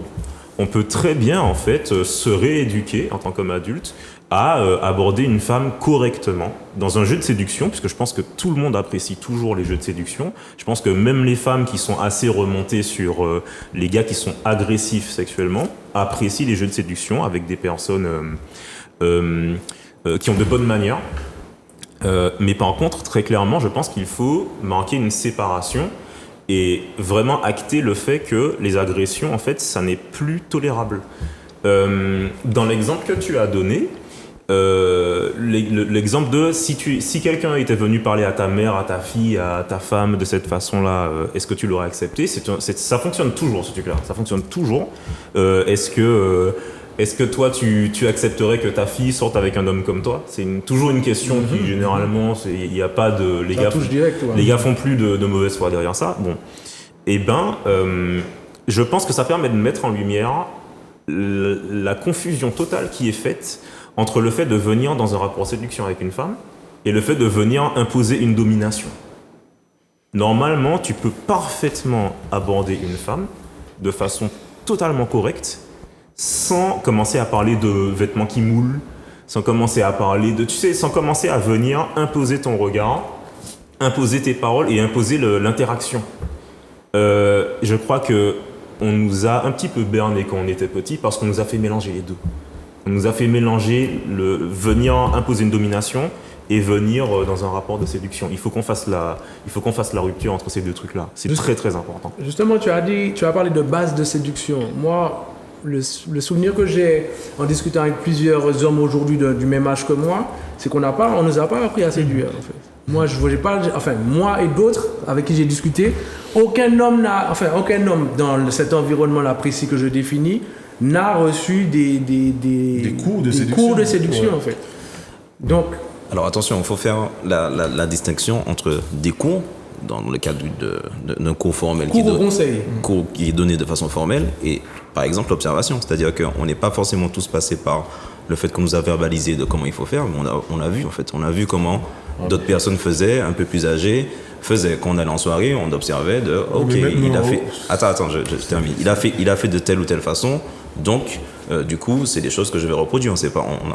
on peut très bien en fait se rééduquer en tant qu'homme adulte à aborder une femme correctement dans un jeu de séduction, puisque je pense que tout le monde apprécie toujours les jeux de séduction. Je pense que même les femmes qui sont assez remontées sur les gars qui sont agressifs sexuellement apprécient les jeux de séduction avec des personnes qui ont de bonnes manières. Mais par contre, très clairement, je pense qu'il faut marquer une séparation et vraiment acter le fait que les agressions, en fait, ça n'est plus tolérable. Dans l'exemple que tu as donné, l'exemple de si quelqu'un était venu parler à ta mère, à ta fille, à ta femme de cette façon-là, est-ce que tu l'aurais accepté? Ça fonctionne toujours, ce truc-là. Ça fonctionne toujours. Est-ce que toi, tu accepterais que ta fille sorte avec un homme comme toi? C'est toujours une question qui, généralement, il n'y a pas de... Les gars font plus de mauvaise foi derrière ça. Bon. Eh ben, je pense que ça permet de mettre en lumière la confusion totale qui est faite entre le fait de venir dans un rapport de séduction avec une femme et le fait de venir imposer une domination. Normalement, tu peux parfaitement aborder une femme de façon totalement correcte, sans commencer à parler de vêtements qui moulent, sans commencer à parler sans commencer à venir imposer ton regard, imposer tes paroles et imposer l'interaction. Je crois que on nous a un petit peu berné quand on était petit parce qu'on nous a fait mélanger les deux. On nous a fait mélanger venir imposer une domination et venir dans un rapport de séduction. Il faut qu'on fasse la rupture entre ces deux trucs-là. C'est très très important. Justement, tu as parlé de base de séduction. Moi, le souvenir que j'ai en discutant avec plusieurs hommes aujourd'hui du même âge que moi, c'est qu'on nous a pas appris à séduire en fait. Moi, moi et d'autres avec qui j'ai discuté, aucun homme dans cet environnement-là précis que je définis n'a reçu des cours de séduction, en fait. Donc, Alors attention, il faut faire la distinction entre des cours, dans le cadre d'un cours formel cours qui est donné de façon formelle, et par exemple l'observation. C'est-à-dire qu'on n'est pas forcément tous passés par le fait qu'on nous a verbalisé de comment il faut faire, mais on a vu en fait. On a vu comment d'autres personnes faisaient, un peu plus âgées, faisaient. Quand on allait en soirée, on observait de ok, il a fait. Attends, je termine. Il a fait de telle ou telle façon. Donc, du coup, c'est des choses que je vais reproduire. On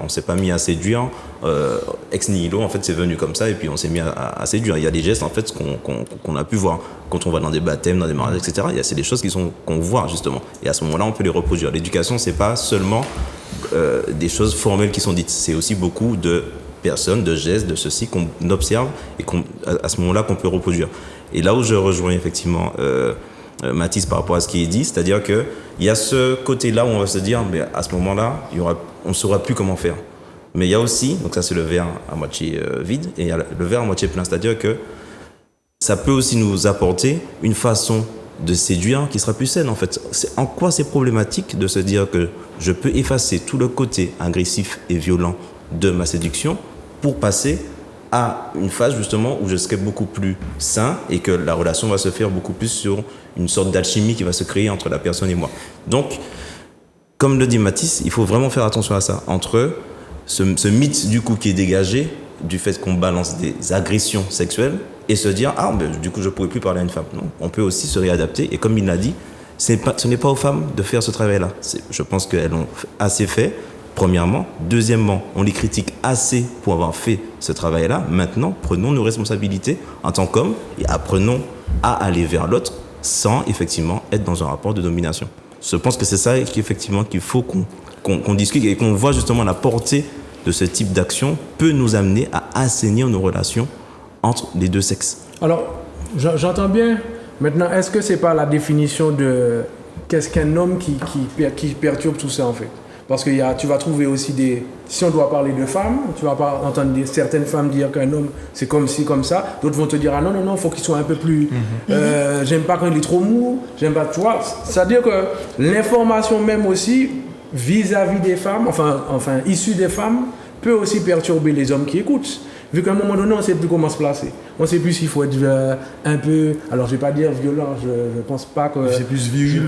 s'est pas mis à séduire ex nihilo. En fait, c'est venu comme ça et puis on s'est mis à séduire. Il y a des gestes en fait qu'on a pu voir quand on va dans des baptêmes, dans des mariages, etc. C'est des choses qu'on voit justement. Et à ce moment-là, on peut les reproduire. L'éducation, c'est pas seulement des choses formelles qui sont dites. C'est aussi beaucoup de personnes, de gestes, de ceci qu'on observe et à ce moment-là qu'on peut reproduire. Et là où je rejoins effectivement Mathis par rapport à ce qui est dit, c'est-à-dire qu'il y a ce côté-là où on va se dire, mais à ce moment-là, on ne saura plus comment faire. Mais il y a aussi, donc ça c'est le verre à moitié vide, et il y a le verre à moitié plein, c'est-à-dire que ça peut aussi nous apporter une façon de séduire qui sera plus saine en fait. En quoi c'est problématique de se dire que je peux effacer tout le côté agressif et violent de ma séduction pour passer à une phase justement où je serai beaucoup plus sain et que la relation va se faire beaucoup plus sur une sorte d'alchimie qui va se créer entre la personne et moi. Donc, comme le dit Mathis, il faut vraiment faire attention à ça, entre ce mythe du coup qui est dégagé du fait qu'on balance des agressions sexuelles et se dire « Ah, mais du coup, je ne pourrais plus parler à une femme ». Non, on peut aussi se réadapter et comme il l'a dit, ce n'est pas aux femmes de faire ce travail-là. Je pense qu'elles l'ont assez fait, premièrement. Deuxièmement, on les critique assez pour avoir fait ce travail-là. Maintenant, prenons nos responsabilités en tant qu'hommes et apprenons à aller vers l'autre sans effectivement être dans un rapport de domination. Je pense que c'est ça qu'effectivement qu'il faut qu'on discute et qu'on voit justement la portée de ce type d'action peut nous amener à assainir nos relations entre les deux sexes. Alors, j'entends bien. Maintenant, est-ce que c'est pas la définition de qu'est-ce qu'un homme qui perturbe tout ça en fait? Parce que tu vas trouver aussi si on doit parler de femmes, tu vas pas entendre certaines femmes dire qu'un homme c'est comme ci, comme ça. D'autres vont te dire ah non, il faut qu'il soit un peu plus. J'aime pas quand il est trop mou, j'aime pas, tu vois. C'est-à-dire que l'information même aussi vis-à-vis des femmes, enfin issue des femmes, peut aussi perturber les hommes qui écoutent. Vu qu'à un moment donné, on ne sait plus comment se placer. On ne sait plus s'il faut être un peu... Alors, je ne vais pas dire violent, je ne pense pas que... C'est plus viril.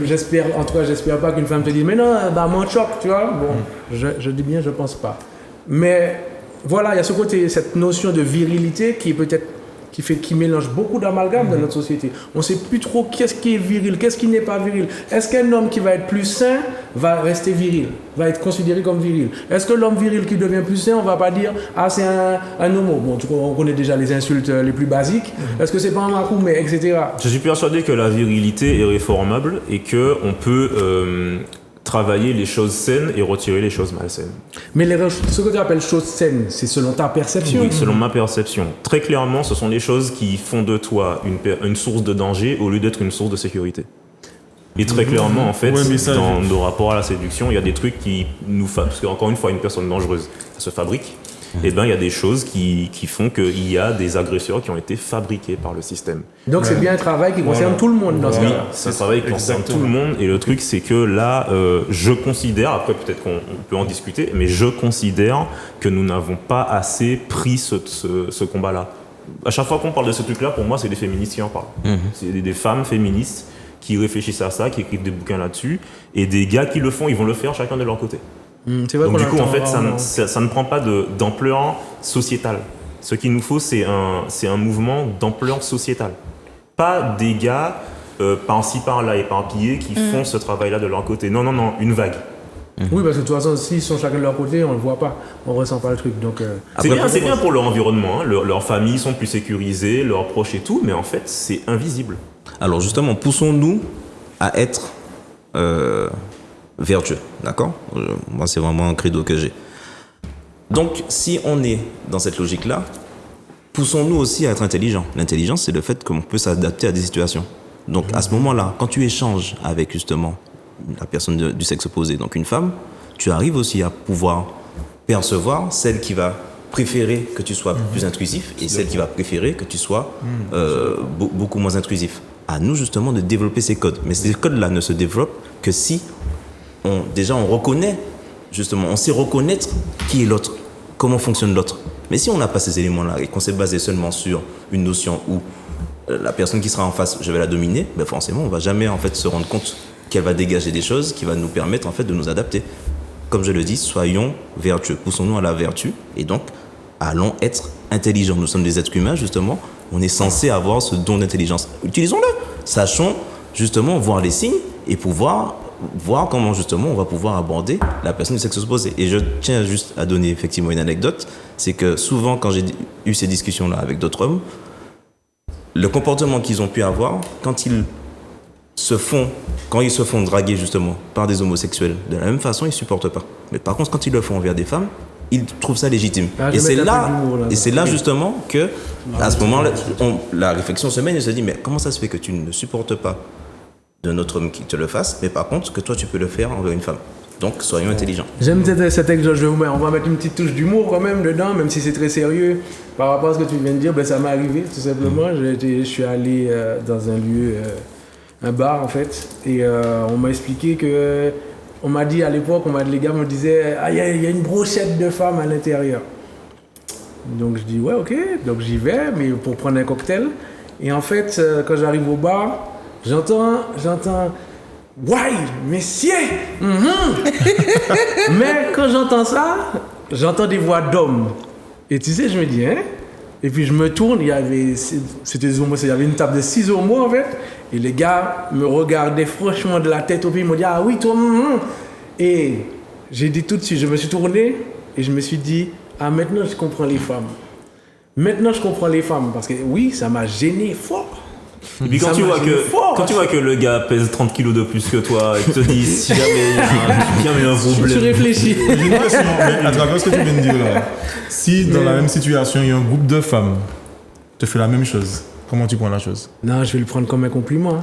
En tout cas, j'espère pas qu'une femme te dise « Mais non, mon choc, tu vois ?» Bon, je dis bien, je ne pense pas. Mais voilà, il y a ce côté, cette notion de virilité qui est peut-être... qui mélange beaucoup d'amalgames dans notre société. On ne sait plus trop qu'est-ce qui est viril, qu'est-ce qui n'est pas viril. Est-ce qu'un homme qui va être plus sain va rester viril, va être considéré comme viril? Est-ce que l'homme viril qui devient plus sain, on ne va pas dire « Ah, c'est un homo ». Bon, on connaît déjà les insultes les plus basiques. Est-ce que c'est pas un macoumé, etc. Je suis persuadé que la virilité est réformable et qu'on peut travailler les choses saines et retirer les choses malsaines. Mais ce que tu appelles choses saines, c'est selon ta perception? Oui, selon ma perception. Très clairement, ce sont les choses qui font de toi une source de danger au lieu d'être une source de sécurité. Et très clairement, en fait, dans nos rapports à la séduction, il y a des trucs qui nous parce qu'encore une fois, une personne dangereuse, ça se fabrique. Et bien, il y a des choses qui font qu'il y a des agresseurs qui ont été fabriqués par le système. Donc, c'est bien un travail qui concerne tout le monde dans ce cas-là. Oui, c'est un travail qui concerne tout le monde. Et le truc, c'est que là, je considère, après peut-être qu'on peut en discuter, mais je considère que nous n'avons pas assez pris ce combat-là. À chaque fois qu'on parle de ce truc-là, pour moi, c'est des féministes qui en parlent. C'est des femmes féministes qui réfléchissent à ça, qui écrivent des bouquins là-dessus, et des gars qui le font, ils vont le faire chacun de leur côté. C'est vrai. Donc du coup, en fait, ça ne prend pas d'ampleur sociétale. Ce qu'il nous faut, c'est un mouvement d'ampleur sociétale. Pas des gars par-ci, par-là, éparpillés, qui font ce travail-là de leur côté. Non, une vague. Oui, parce que de toute façon, s'ils sont chacun de leur côté, on ne le voit pas, on ne ressent pas le truc. Donc, c'est bien pour leur environnement, hein. Leurs familles sont plus sécurisées, leurs proches et tout, mais en fait, c'est invisible. Alors justement, poussons-nous à être vertueux, d'accord? Moi, c'est vraiment un credo que j'ai. Donc, si on est dans cette logique-là, poussons-nous aussi à être intelligents. L'intelligence, c'est le fait qu'on peut s'adapter à des situations. Donc, à ce moment-là, quand tu échanges avec justement la personne du sexe opposé, donc une femme, tu arrives aussi à pouvoir percevoir celle qui va préférer que tu sois plus intrusif et celle qui va préférer que tu sois beaucoup moins intrusif. À nous justement de développer ces codes. Mais ces codes-là ne se développent que si on reconnaît, justement, on sait reconnaître qui est l'autre, comment fonctionne l'autre. Mais si on n'a pas ces éléments-là et qu'on s'est basé seulement sur une notion où la personne qui sera en face, je vais la dominer, ben forcément, on ne va jamais en fait se rendre compte qu'elle va dégager des choses qui vont nous permettre en fait de nous adapter. Comme je le dis, soyons vertueux, poussons-nous à la vertu et donc allons être intelligents. Nous sommes des êtres humains, justement, on est censé avoir ce don d'intelligence. Utilisons-le, sachons justement voir les signes et pouvoir voir comment justement on va pouvoir aborder la personne du sexe opposé. Et je tiens juste à donner effectivement une anecdote, c'est que souvent quand j'ai eu ces discussions-là avec d'autres hommes, le comportement qu'ils ont pu avoir quand ils se font draguer justement par des homosexuels, de la même façon ils supportent pas. Mais par contre quand ils le font envers des femmes, ils trouvent ça légitime. Et c'est là justement que à ce moment-là, la réflexion se mène et se dit mais comment ça se fait que tu ne supportes pas d'un autre homme qui te le fasse, mais par contre que toi tu peux le faire envers une femme. Donc soyons intelligents. J'aime cet exemple, on va mettre une petite touche d'humour quand même dedans, même si c'est très sérieux. Par rapport à ce que tu viens de dire, ben, ça m'est arrivé tout simplement. Je suis allé dans un lieu, un bar en fait, et on m'a expliqué que, on m'a dit à l'époque, les gars me disaient, ah, il y a une brochette de femmes à l'intérieur. Donc je dis, ouais, ok, donc j'y vais, mais pour prendre un cocktail. Et en fait, quand j'arrive au bar, j'entends, ouais, messieurs! Mais quand j'entends ça, j'entends des voix d'hommes. Et tu sais, je me dis, hein? Et puis je me tourne, il y avait une table de 6 homos en fait. Et les gars me regardaient franchement de la tête aux pieds, ils m'ont dit, ah oui, toi, Et j'ai dit tout de suite, je me suis tourné et je me suis dit, ah maintenant je comprends les femmes. Maintenant je comprends les femmes, parce que oui, ça m'a gêné fort. Et puis quand tu vois que le gars pèse 30 kilos de plus que toi et te dit si jamais il y a un problème. Tu réfléchis. J'ai une question, mais à travers ce que tu viens de dire là, si dans la même situation, il y a un groupe de femmes te fait la même chose, comment tu prends la chose? Non, je vais le prendre comme un compliment.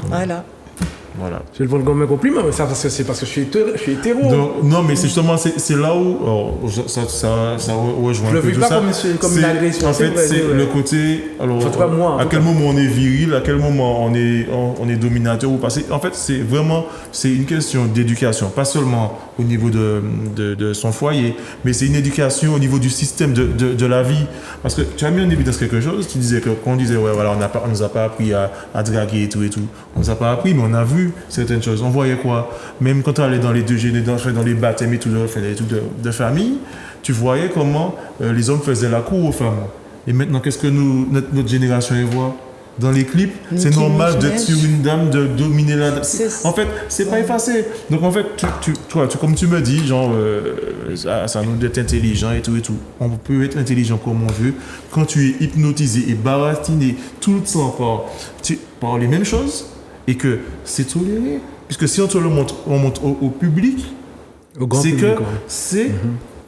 Voilà. Je vais le prendre comme un compliment, mais ça c'est parce que je suis hétéro. Donc, non, mais c'est justement c'est là où ça rejoint je le vis pas ça. comme une agression. En fait, c'est le côté. Alors, pas moi, à quel moment on est viril, à quel moment on est dominateur ou pas. En fait, c'est une question d'éducation, pas seulement au niveau de son foyer, mais c'est une éducation au niveau du système de la vie. Parce que tu as mis en évidence quelque chose. Tu disais que quand on disait ouais voilà on nous a pas appris à draguer et tout, on nous a pas appris, mais on a vu certaines choses. On voyait quoi? Même quand on allait dans les dans les baptêmes et tout, les trucs de famille, tu voyais comment les hommes faisaient la cour aux femmes. Et maintenant, qu'est-ce que notre génération voit? Dans les clips, c'est normal d'être sur une dame, de dominer la dame. En fait, c'est pas effacé. Donc en fait, toi, comme tu me dis, genre, ça nous d'être intelligent et tout. On peut être intelligent comme on veut. Quand tu es hypnotisé et baratiné tout le temps par les mêmes choses, et que c'est toléré. Puisque si on te le montre, on montre au public, c'est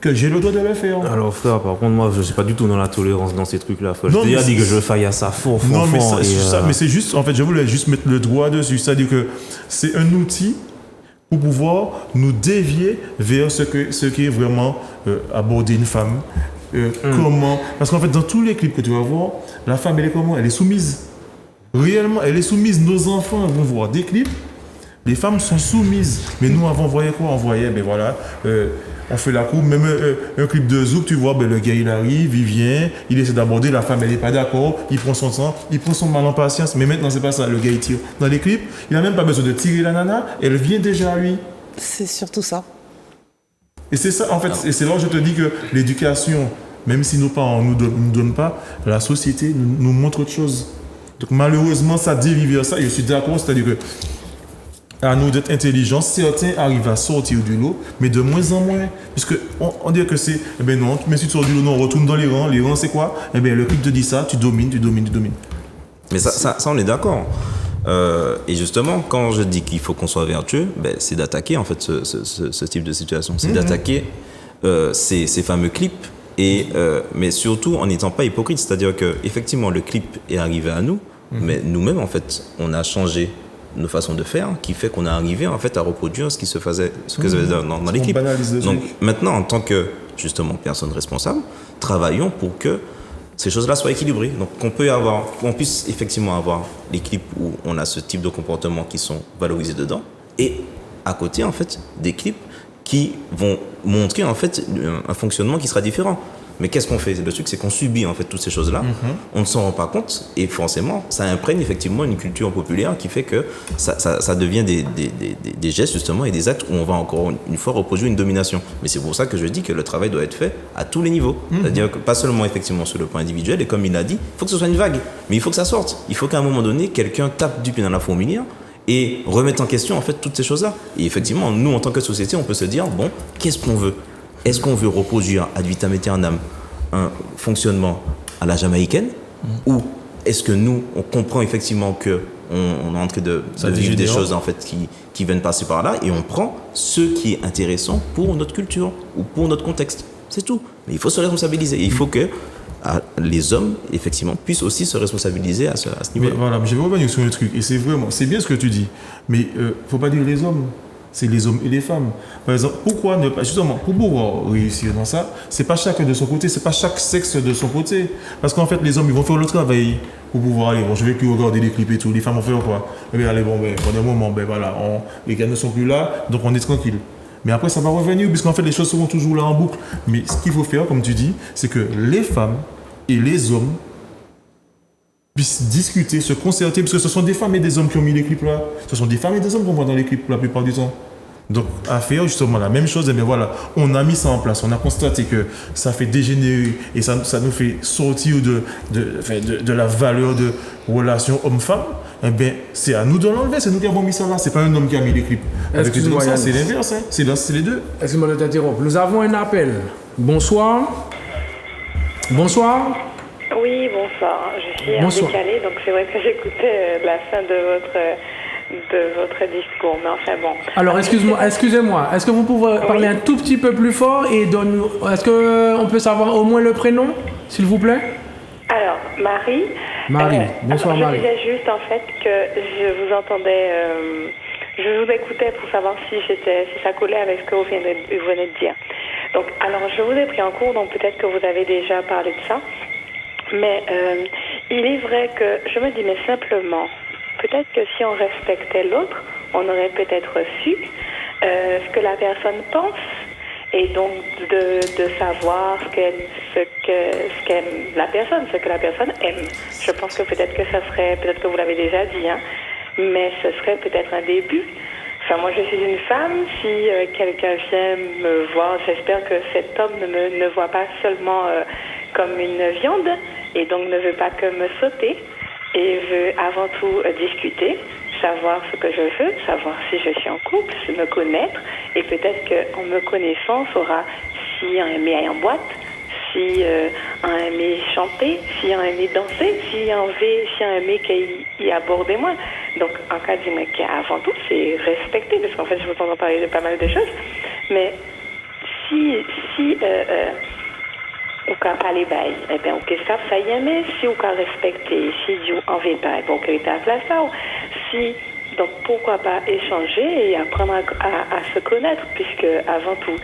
que j'ai le droit de le faire. Alors frère, par contre, moi, je suis pas du tout dans la tolérance dans ces trucs-là. Je t'ai déjà dit que je faille à ça fort. Non, mais c'est juste, en fait, je voulais juste mettre le doigt dessus. C'est-à-dire que c'est un outil pour pouvoir nous dévier vers ce qui est vraiment aborder une femme. Comment... Parce qu'en fait, dans tous les clips que tu vas voir, la femme, elle est comment? Elle est soumise. Réellement, elle est soumise. Nos enfants vont voir des clips. Les femmes sont soumises. Mais nous, avant, on voyait quoi? On voyait, ben voilà, on fait la cour. Même un clip de Zouk, tu vois, ben, le gars, il arrive, il vient, il essaie d'aborder, la femme, elle n'est pas d'accord, il prend son temps, il prend son mal en patience. Mais maintenant, c'est pas ça. Le gars, il tire. Dans les clips, il n'a même pas besoin de tirer la nana, elle vient déjà à lui. C'est surtout ça. Et c'est ça, en fait, et c'est là où je te dis que l'éducation, même si nos parents ne nous donnent pas, la société nous montre autre chose. Donc malheureusement, ça dérive vers ça. Et je suis d'accord, c'est-à-dire que à nous d'être intelligents, certains arrivent à sortir du lot, mais de moins en moins. Puisque on dit que c'est, eh ben non, mais si tu sors du lot, non, on retourne dans les rangs. Les rangs, c'est quoi? Eh bien, le clip te dit ça, tu domines. Mais ça on est d'accord. Et justement, quand je dis qu'il faut qu'on soit vertueux, ben, c'est d'attaquer en fait ce type de situation. C'est d'attaquer ces fameux clips. Mais surtout en n'étant pas hypocrite, c'est-à-dire que effectivement le clip est arrivé à nous, mais nous-mêmes en fait on a changé nos façons de faire, qui fait qu'on est arrivé en fait à reproduire ce qui se faisait dans les clips. Donc maintenant en tant que justement personne responsable, travaillons pour que ces choses-là soient équilibrées. Donc qu'on puisse effectivement avoir les clips où on a ce type de comportements qui sont valorisés dedans et à côté, en fait, des clips qui vont montrer, en fait, un fonctionnement qui sera différent. Mais qu'est-ce qu'on fait? Le truc, c'est qu'on subit, en fait, toutes ces choses-là. On ne s'en rend pas compte. Et forcément, ça imprègne effectivement une culture populaire qui fait que ça devient des gestes, justement, et des actes où on va encore une fois reproduire une domination. Mais c'est pour ça que je dis que le travail doit être fait à tous les niveaux. C'est-à-dire que pas seulement, effectivement, sur le plan individuel. Et comme il l'a dit, il faut que ce soit une vague. Mais il faut que ça sorte. Il faut qu'à un moment donné, quelqu'un tape du pied dans la fourmilière et remette en question, en fait, toutes ces choses-là. Et effectivement, nous, en tant que société, on peut se dire, bon, qu'est-ce qu'on veut? Est-ce qu'on veut reproduire ad vitam aeternam un fonctionnement à la jamaïcaine ou est-ce que nous, on comprend effectivement qu'on est en train de vivre des choses en fait, qui viennent passer par là et on prend ce qui est intéressant pour notre culture ou pour notre contexte. C'est tout. Mais il faut se responsabiliser. Et il faut que les hommes, effectivement, puissent aussi se responsabiliser à ce niveau-là. Voilà, je vais revenir sur le truc. Et c'est bien ce que tu dis. Mais il ne faut pas dire les hommes. C'est les hommes et les femmes. Par exemple, pourquoi ne pas, justement, pour pouvoir réussir dans ça, c'est pas chacun de son côté, c'est pas chaque sexe de son côté. Parce qu'en fait, les hommes, ils vont faire le travail pour pouvoir aller, bon, je vais plus regarder les clips et tout. Les femmes vont faire quoi? Eh bien, allez, bon, ben, pendant un moment, ben voilà, les gars ne sont plus là, donc on est tranquille. Mais après, ça va revenir, puisqu'en fait, les choses seront toujours là en boucle. Mais ce qu'il faut faire, comme tu dis, c'est que les femmes et les hommes puissent discuter, se concerter, parce que ce sont des femmes et des hommes qui ont mis les clips là. Ce sont des femmes et des hommes qu'on voit dans les clips la plupart du temps. Donc, à faire justement la même chose, et bien voilà, on a mis ça en place, on a constaté que ça fait dégénérer et ça nous fait sortir de la valeur de relation homme-femme. Eh bien, c'est à nous de l'enlever, c'est nous qui avons mis ça là, c'est pas un homme qui a mis les clips. Excuse-moi, Yann. C'est l'inverse, hein. C'est les deux. Excuse-moi de t'interrompre. Nous avons un appel. Bonsoir. Bonsoir. Oui, bonsoir. Je suis en décalé, donc c'est vrai que j'écoutais la fin de votre discours, mais enfin bon. Alors, excusez-moi, est-ce que vous pouvez parler un tout petit peu plus fort et est-ce qu'on peut savoir au moins le prénom, s'il vous plaît? Alors, Marie. Bonsoir Marie. Je disais juste en fait que je vous entendais, je vous écoutais pour savoir si ça collait avec ce que vous venez de dire. Donc, alors je vous ai pris en cours, donc peut-être que vous avez déjà parlé de ça, mais il est vrai que je me dis, mais simplement, peut-être que si on respectait l'autre, on aurait peut-être su ce que la personne pense et donc de savoir ce que la personne aime. Je pense que peut-être que vous l'avez déjà dit, hein, mais ce serait peut-être un début. Enfin, moi, je suis une femme. Si quelqu'un vient me voir, j'espère que cet homme ne voit pas seulement comme une viande et donc ne veut pas que me sauter et veut avant tout discuter, savoir ce que je veux, savoir si je suis en couple, me connaître et peut-être qu'en me connaissant, on saura si on aimé aller en boîte, si on aimé chanter, si on aimé danser, si on aimé qu'il aborde moi. Donc, en cas de dire qu'avant tout, c'est respecter, parce qu'en fait, je vous entends parler de pas mal de choses, mais si ou qu'à parler bail, eh bien, ok, ça y est, mais si ou qu'à respecter, si Dieu en veut pas, eh bien, ok, t'as place là, si, donc pourquoi pas échanger et apprendre à se connaître, puisque avant tout,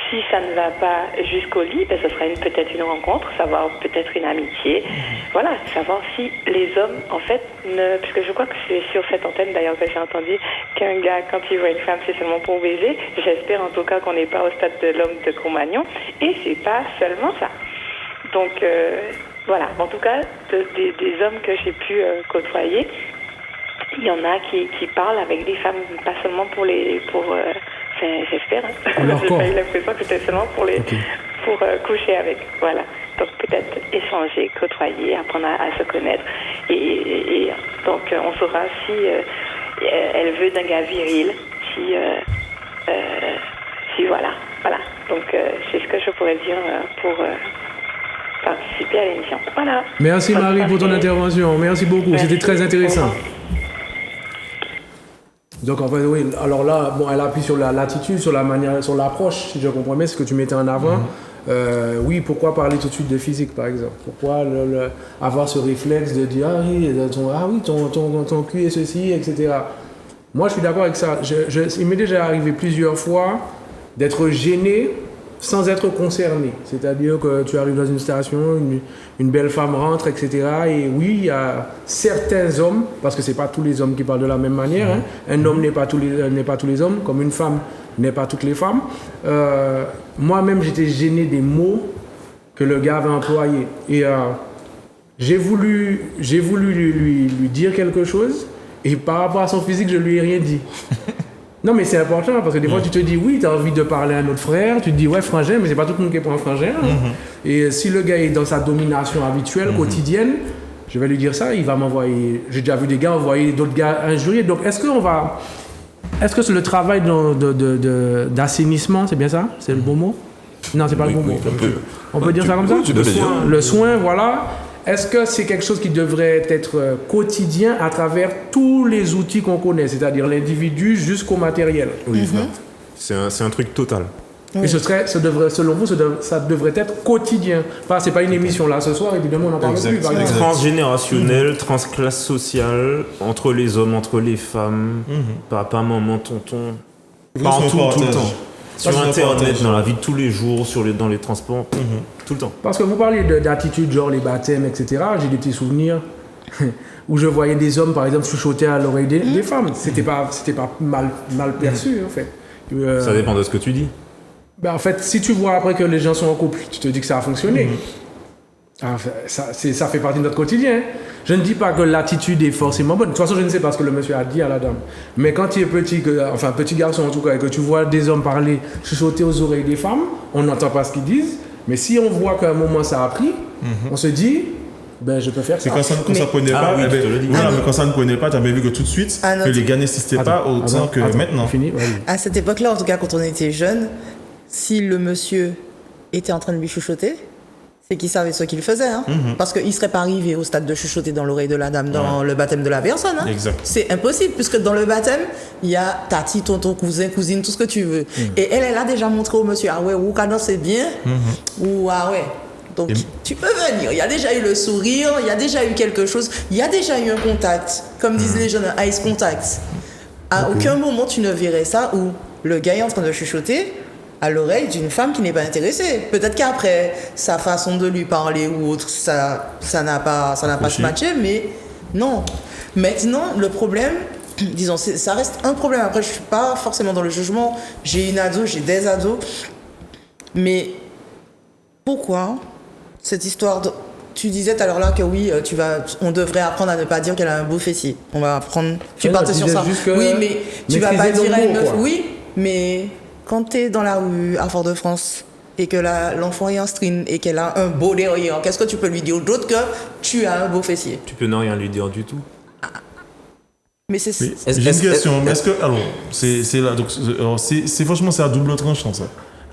si ça ne va pas jusqu'au lit, ben, ce sera peut-être une rencontre, savoir peut-être une amitié, voilà, savoir si les hommes, en fait, puisque je crois que c'est sur cette antenne d'ailleurs que j'ai entendu qu'un gars, quand il voit une femme, c'est seulement pour baiser. J'espère en tout cas qu'on n'est pas au stade de l'homme de Cro-Magnon, et c'est pas seulement ça. Donc voilà, en tout cas, des hommes que j'ai pu côtoyer, il y en a qui parlent avec des femmes, pas seulement j'espère, hein. J'ai pas eu l'impression que c'était seulement pour coucher avec, voilà. Donc peut-être échanger, côtoyer, apprendre à se connaître, et donc on saura si elle veut d'un gars viril, si voilà. Donc c'est ce que je pourrais dire pour participer à l'émission. Voilà. Merci Marie pour ton intervention. Merci beaucoup. Merci. C'était très intéressant. Donc en fait, oui, alors là, bon, elle appuie sur l'attitude, sur la manière, sur l'approche, si je comprends bien ce que tu mettais en avant. Oui, pourquoi parler tout de suite de physique, par exemple? Pourquoi avoir ce réflexe de dire ton cul est ceci, etc. Moi, je suis d'accord avec ça. Il m'est déjà arrivé plusieurs fois d'être gêné sans être concerné. C'est-à-dire que tu arrives dans une station, une belle femme rentre, etc. Et oui, il y a certains hommes, parce que ce n'est pas tous les hommes qui parlent de la même manière, hein. Un homme n'est pas tous les hommes, comme une femme n'est pas toutes les femmes. Moi-même, j'étais gêné des mots que le gars avait employés. Et j'ai voulu lui dire quelque chose, et par rapport à son physique, je lui ai rien dit. Non, mais c'est important, parce que des fois, tu te dis, oui, tu as envie de parler à un autre frère, tu te dis, ouais, frangin, mais c'est pas tout le monde qui est pour un frangin. Hein. Et si le gars est dans sa domination habituelle, quotidienne, je vais lui dire ça, il va m'envoyer... J'ai déjà vu des gars envoyer d'autres gars injurier. Donc, est-ce que c'est le travail d'assainissement, c'est bien ça? C'est le bon mot? Non, c'est pas le bon mot. On peut dire ça comme ça? Le soin, voilà. Est-ce que c'est quelque chose qui devrait être quotidien à travers tous les outils qu'on connaît, c'est-à-dire l'individu jusqu'au matériel? Oui, c'est un truc total. Et selon vous, ça devrait être quotidien. C'est pas une émission là ce soir, évidemment, on n'en parle plus. Par exemple. Transgénérationnel, transclasse sociale, entre les hommes, entre les femmes, papa, maman, tonton, partout, tout le temps. Sur Internet, dans la vie de tous les jours, dans les transports, tout le temps. Parce que vous parlez d'attitudes, genre les baptêmes, etc. J'ai des petits souvenirs où je voyais des hommes, par exemple, chuchoter à l'oreille des femmes. C'était pas mal perçu, en fait. Ça dépend de ce que tu dis. En fait, si tu vois après que les gens sont en couple, tu te dis que ça a fonctionné. Ça fait partie de notre quotidien. Je ne dis pas que l'attitude est forcément bonne. De toute façon, je ne sais pas ce que le monsieur a dit à la dame. Mais quand tu es petit garçon en tout cas, et que tu vois des hommes parler, chuchoter aux oreilles des femmes, on n'entend pas ce qu'ils disent. Mais si on voit qu'à un moment ça a pris, on se dit, je peux faire ça. C'est quand ça ne connaît pas, mais quand ça ne connaît pas, tu as bien vu que tout de suite, que les gars n'insistaient pas autant que maintenant. Fini, à cette époque-là, en tout cas, quand on était jeune, si le monsieur était en train de lui chuchoter, c'est qu'il savait ce qu'il faisait. Hein. Parce qu'il ne serait pas arrivé au stade de chuchoter dans l'oreille de la dame dans le baptême de la personne. Hein. Exact. C'est impossible, puisque dans le baptême, il y a tati, tonton, cousin, cousine, tout ce que tu veux. Et elle a déjà montré au monsieur, ah ouais, ou cadeau c'est bien, ou ah ouais. Donc tu peux venir, il y a déjà eu le sourire, il y a déjà eu quelque chose, il y a déjà eu un contact, comme disent les jeunes, un ice contact. À aucun moment tu ne verrais ça où le gars est en train de chuchoter à l'oreille d'une femme qui n'est pas intéressée. Peut-être qu'après, sa façon de lui parler ou autre, ça n'a pas matché, mais non. Maintenant, le problème, disons, ça reste un problème. Après, je ne suis pas forcément dans le jugement. J'ai une ado, j'ai des ados. Mais pourquoi cette histoire de... Tu disais tout à l'heure là que oui, on devrait apprendre à ne pas dire qu'elle a un beau fessier. On va apprendre... Tu partais sur ça. Oui, mais tu vas pas dire à une meuf... Oui, mais... Quand tu es dans la rue à Fort-de-France et que l'enfant est en string et qu'elle a un beau derrière, qu'est-ce que tu peux lui dire d'autre que tu as un beau fessier? Tu peux ne rien lui dire du tout. Mais c'est... J'ai une question. Est-ce que... Alors, c'est là... Donc, franchement, c'est à double tranchant, ça.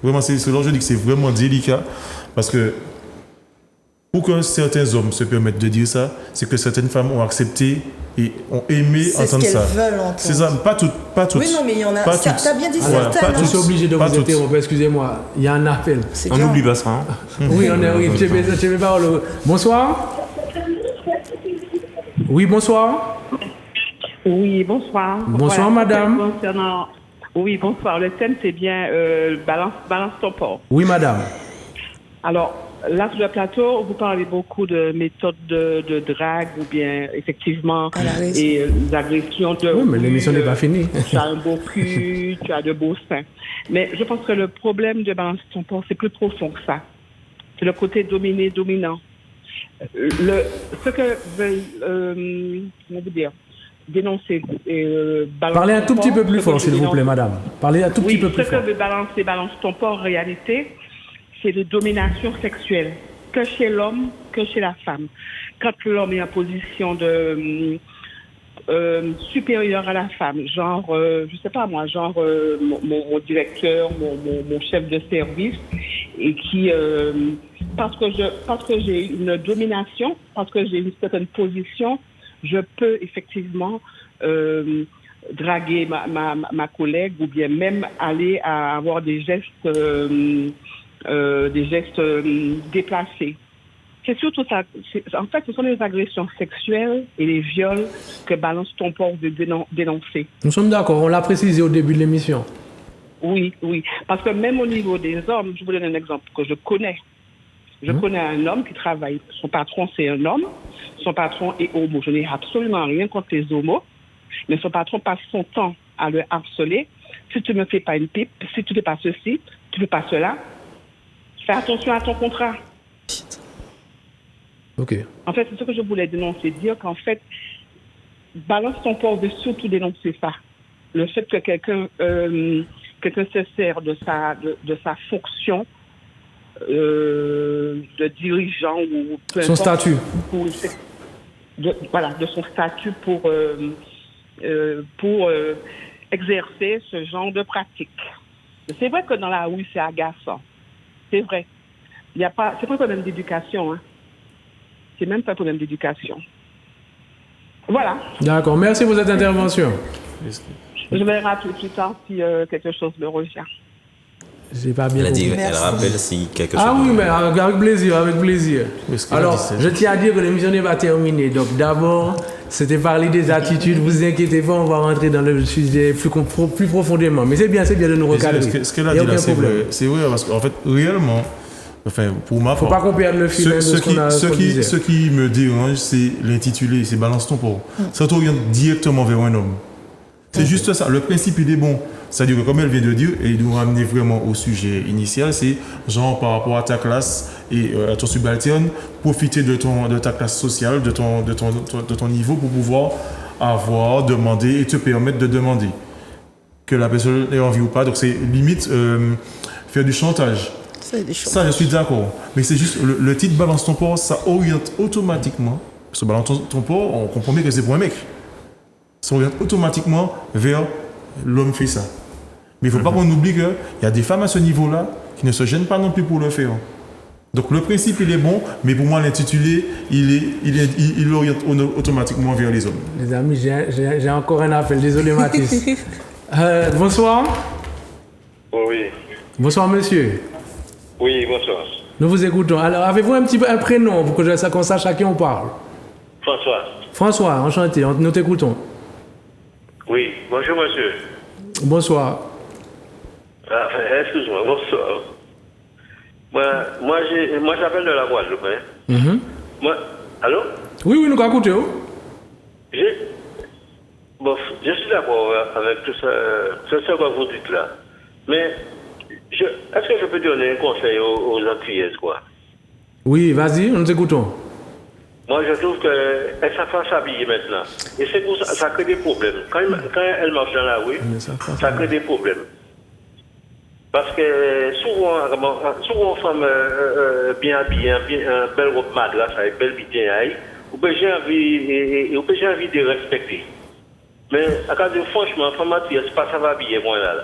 Vraiment, c'est là je dis que c'est vraiment délicat. Parce que pour que certains hommes se permettent de dire ça, c'est que certaines femmes ont accepté et ont aimé entendre ça. C'est ce qu'elles veulent entendre. C'est ça, pas toutes. Oui, non, mais il y en a... T'as bien dit certaines. Je suis obligé de vous interrompre, excusez-moi. Il y a un appel. On n'oublie pas ça. Hein. Oui, j'ai mes paroles. Bonsoir. Oui, bonsoir. Oui, bonsoir. Bonsoir, madame. Oui, bonsoir. Le thème, c'est bien balance ton port. Oui, madame. Alors, là, sur le plateau, vous parlez beaucoup de méthodes de drague ou bien, effectivement, et d'agression de... Oui, mais l'émission n'est pas finie. Tu as un beau cul, tu as de beaux seins. Mais je pense que le problème de balance ton port, c'est plus profond que ça. C'est le côté dominé-dominant. Ce que veulent, comment vous dire, dénoncer... Parlez un tout petit peu plus fort, s'il vous plaît, madame. Parlez un tout petit peu plus fort. Ce que veut balancer balance ton port, en réalité... c'est de domination sexuelle, que chez l'homme, que chez la femme. Quand l'homme est en position de supérieure à la femme, genre, je sais pas moi, genre mon directeur, mon chef de service, et qui, parce que j'ai une domination, parce que j'ai une certaine position, je peux effectivement draguer ma collègue ou bien même aller à avoir des gestes déplacés. C'est surtout ça. En fait, ce sont les agressions sexuelles et les viols que balance ton port de dénoncer. Nous sommes d'accord, on l'a précisé au début de l'émission. Oui, oui. Parce que même au niveau des hommes, je vous donne un exemple que je connais. Je connais un homme qui travaille. Son patron, c'est un homme. Son patron est homo. Je n'ai absolument rien contre les homos. Mais son patron passe son temps à le harceler. Si tu ne me fais pas une pipe, si tu ne fais pas ceci, tu ne fais pas cela, fais attention à ton contrat. Ok. En fait, c'est ce que je voulais dénoncer. Dire qu'en fait, balance ton corps de surtout dénoncer ça. Le fait que quelqu'un se sert de sa fonction de dirigeant ou peu Son importe, statut. de son statut pour exercer ce genre de pratique. C'est vrai que dans la rue, c'est agaçant. C'est vrai. C'est pas un problème d'éducation. Hein. C'est même pas un problème d'éducation. Voilà. D'accord. Merci pour cette intervention. Je vais rappeler plus tard si quelque chose me revient. J'ai pas bien Elle a dit, compris. elle rappelle si quelque chose. Ah oui, mais avec plaisir, avec plaisir. Alors, je tiens à dire que l'émission n'est pas terminée. Donc, d'abord, c'était parler des attitudes. Vous inquiétez pas, on va rentrer dans le sujet plus profondément. Mais c'est bien de nous recadrer. Ce qu'elle a dit là, c'est vrai, parce qu'en fait, réellement, enfin, pour ma part, faut pas qu'on perde le fil de ce disait. Ce qui me dérange, c'est l'intitulé, c'est balance ton port. Ça t'oriente directement vers un homme. C'est juste ça. Le principe, il est bon. C'est-à-dire que, comme elle vient de dire, et il nous ramener vraiment au sujet initial, c'est genre par rapport à ta classe et à ton subalterne, profiter de ta classe sociale, de ton niveau pour pouvoir avoir, demander et te permettre de demander. Que la personne ait envie ou pas. Donc, c'est limite faire du chantage. Ça, je suis d'accord. Mais c'est juste le titre balance ton port, ça oriente automatiquement. Parce que balance ton port, on comprend bien que c'est pour un mec. Ça oriente automatiquement vers l'homme fait ça. Mais il ne faut pas qu'on oublie qu'il y a des femmes à ce niveau-là qui ne se gênent pas non plus pour le faire. Donc le principe, il est bon, mais pour moi, l'intitulé, il oriente automatiquement vers les hommes. Les amis, j'ai encore un appel. Désolé, Mathis. Bonsoir. Oui. Bonsoir, monsieur. Oui, bonsoir. Nous vous écoutons. Alors, avez-vous un prénom pour qu'on sache à qui on parle? François. François, enchanté. Nous t'écoutons. Oui, bonjour monsieur. Bonsoir. Ah, excuse-moi, bonsoir. Moi j'appelle de la Guadeloupe. Hein. Allô? Oui, nous écoutons. Je suis d'accord avec tout ça, ce que vous dites là. Mais est-ce que je peux donner un conseil aux Antillaises, quoi? Oui, vas-y, nous t'écoutons. Moi, je trouve qu'elles savent pas s'habiller maintenant. Et c'est pour ça, ça crée des problèmes. Quand elles marchent dans la rue, ça crée des problèmes. Parce que souvent femme bien habillée, un belle robe madras avec belle bidéaille, ou bien j'ai envie de respecter. Mais à cause de franchement, femme c'est pas ça va habiller moi là.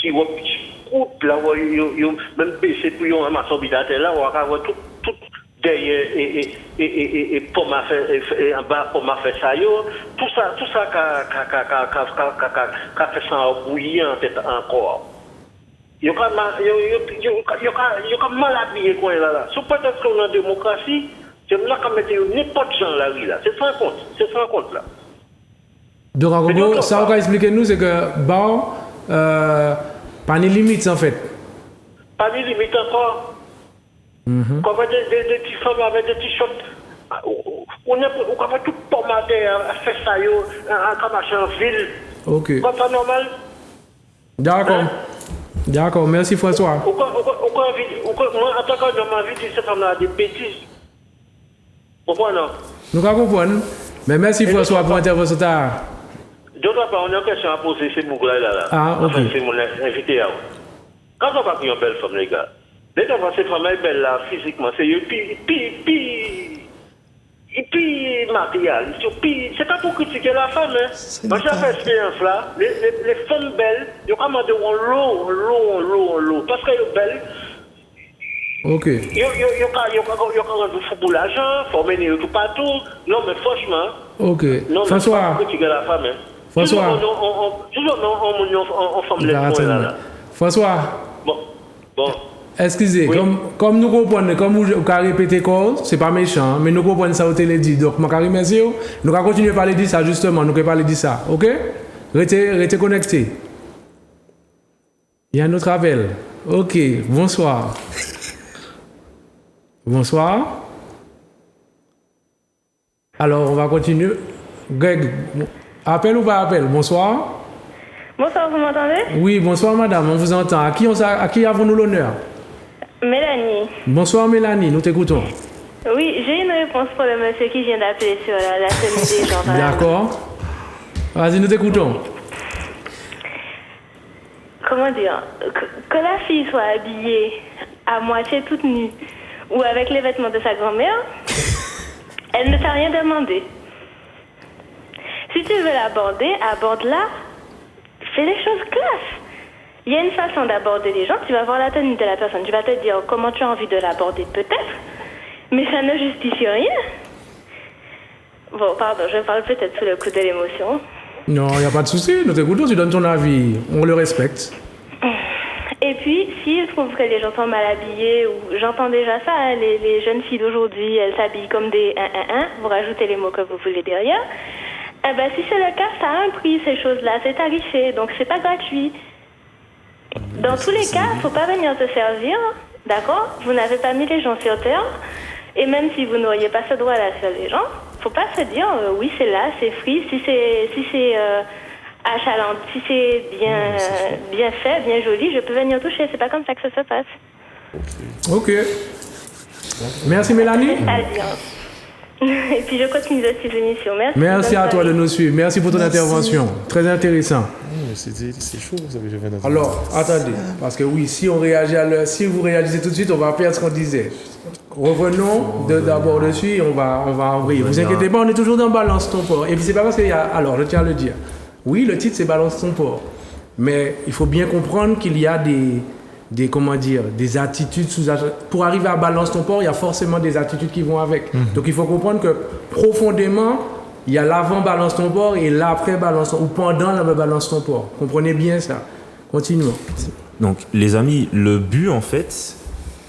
Qui robe là, même baisser pour yon maçon bidatel là, on va avoir tout derrière et pour ma faire en bas pour ma faire ça yo, tout ça qu'a fait ça bouillir en tête encore. Yo comme mal habillé quoi là. Sous peut-être qu'on a démocratie, c'est là qu'on mettre n'importe gens la rue là. C'est sans compte là. Donc en gros, ça on va expliquer nous c'est que bon pas de limites en fait. Pas de limites encore. Comme des petites femmes avec des t-shirts. On a tout pommadé à faire ça en marchant en ville. Ok. C'est pas normal. D'accord. D'accord, merci François. Moi, en tant que dans ma vie, cette femme a des bêtises. Pourquoi non? Nous comprenons. Mais merci François pour l'intervention. D'autre part, on a une question à poser, c'est mon gars là. Ah, ok. Enfin, c'est mon invité là. Quand on va une belle femme, les gars, dès qu'on va cette femme est belle là, physiquement, c'est puis matériel. C'est pas pour critiquer la femme, hein. Moi, j'ai fait expérience là, les femmes belles, ils ont commandé en l'eau. Parce qu'elles sont belles. Ok. Ils ont pour l'argent, faut mener tout partout. Non, mais franchement. Ok. Non, François. mais pas critiquer la femme, hein. François. On forme les points là. François. Bon. Excusez, oui. Comme nous comprenons, comme vous avez répété, c'est pas méchant, mais nous comprenons ça au télé-dit. Donc, je remercie. Nous allons continuer à parler de ça, justement. Nous allons parler de ça. OK? Restez connectés. Il y a un autre appel. Ok, bonsoir. Bonsoir. Alors, on va continuer. Greg, appel ou pas appel? Bonsoir. Bonsoir, vous m'entendez? Oui, bonsoir madame, on vous entend. À qui avons-nous l'honneur? Mélanie. Bonsoir Mélanie, nous t'écoutons. Oui, j'ai une réponse pour le monsieur qui vient d'appeler sur la tenue des gens. D'accord. Vas-y, nous t'écoutons. Comment dire? Que la fille soit habillée à moitié toute nue ou avec les vêtements de sa grand-mère, elle ne t'a rien demandé. Si tu veux l'aborder, aborde-la. Fais les choses classe. Il y a une façon d'aborder les gens. Tu vas voir la tenue de la personne. Tu vas te dire comment tu as envie de l'aborder peut-être. Mais ça ne justifie rien. Bon, pardon, je parle peut-être sous le coup de l'émotion. Non, il n'y a pas de souci. Nous t'écoutons, tu donnes ton avis. On le respecte. Et puis, s'ils trouvent que les gens sont mal habillés, ou j'entends déjà ça, hein, les jeunes filles d'aujourd'hui, elles s'habillent comme des 1-1-1, vous rajoutez les mots que vous voulez derrière. Eh ben, si c'est le cas, ça a un prix, ces choses-là, c'est tarifé, donc c'est pas gratuit. Dans tous les cas, il ne faut pas venir se servir, d'accord? Vous n'avez pas mis les gens sur terre, et même si vous n'auriez pas ce droit-là sur les gens, il ne faut pas se dire, oui, c'est là, c'est free, si c'est achalant, si c'est bien fait, bien joli, je peux venir toucher, c'est pas comme ça que ça se passe. Ok. Merci Mélanie. Et puis je continue aussi l'émission. Merci. Merci à toi de nous suivre. Merci pour ton intervention. Très intéressant. C'est chaud, vous savez, je viens d'entendre. Alors, attendez, parce que oui, si vous réagissez tout de suite, on va perdre ce qu'on disait. Revenons d'abord dessus et on va envoyer. Vous inquiétez pas, on est toujours dans Balance ton port. Et puis c'est pas parce qu'il y a... Alors, je tiens à le dire. Oui, le titre c'est Balance ton port. Mais il faut bien comprendre qu'il y a des attitudes pour arriver à Balance ton port, il y a forcément des attitudes qui vont avec. Donc il faut comprendre que profondément, il y a l'avant Balance ton port et l'après Balance ton, ou pendant le Balance ton port. Comprenez bien ça. Continuons. Donc les amis, le but en fait,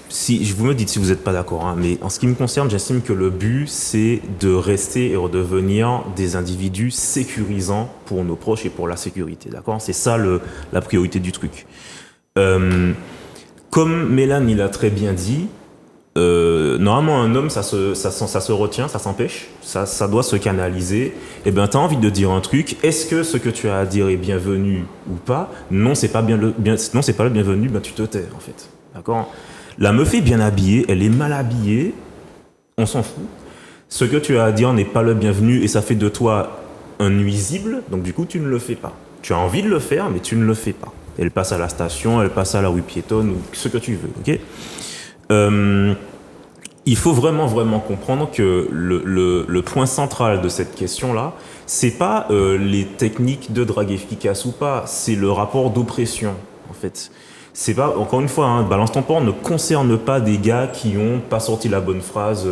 si vous me dites si vous n'êtes pas d'accord, hein, mais en ce qui me concerne, j'estime que le but c'est de rester et redevenir des individus sécurisants pour nos proches et pour la sécurité, d'accord? C'est ça la priorité du truc. Comme Mélanie l'a très bien dit, normalement un homme ça se retient, ça s'empêche, ça doit se canaliser. Et ben t'as envie de dire un truc, est-ce que ce que tu as à dire est bienvenu ou pas? Non, c'est pas le bienvenu, ben tu te tais en fait, d'accord? La meuf est bien habillée, elle est mal habillée, on s'en fout. Ce que tu as à dire n'est pas le bienvenu et ça fait de toi un nuisible, donc du coup tu ne le fais pas. Tu as envie de le faire, mais tu ne le fais pas. Elle passe à la station, elle passe à la rue piétonne, ou ce que tu veux, ok? Il faut vraiment comprendre que le point central de cette question-là, c'est pas les techniques de drague efficaces ou pas, c'est le rapport d'oppression, en fait. C'est pas, encore une fois, hein, Balance ton port ne concerne pas des gars qui ont pas sorti la bonne phrase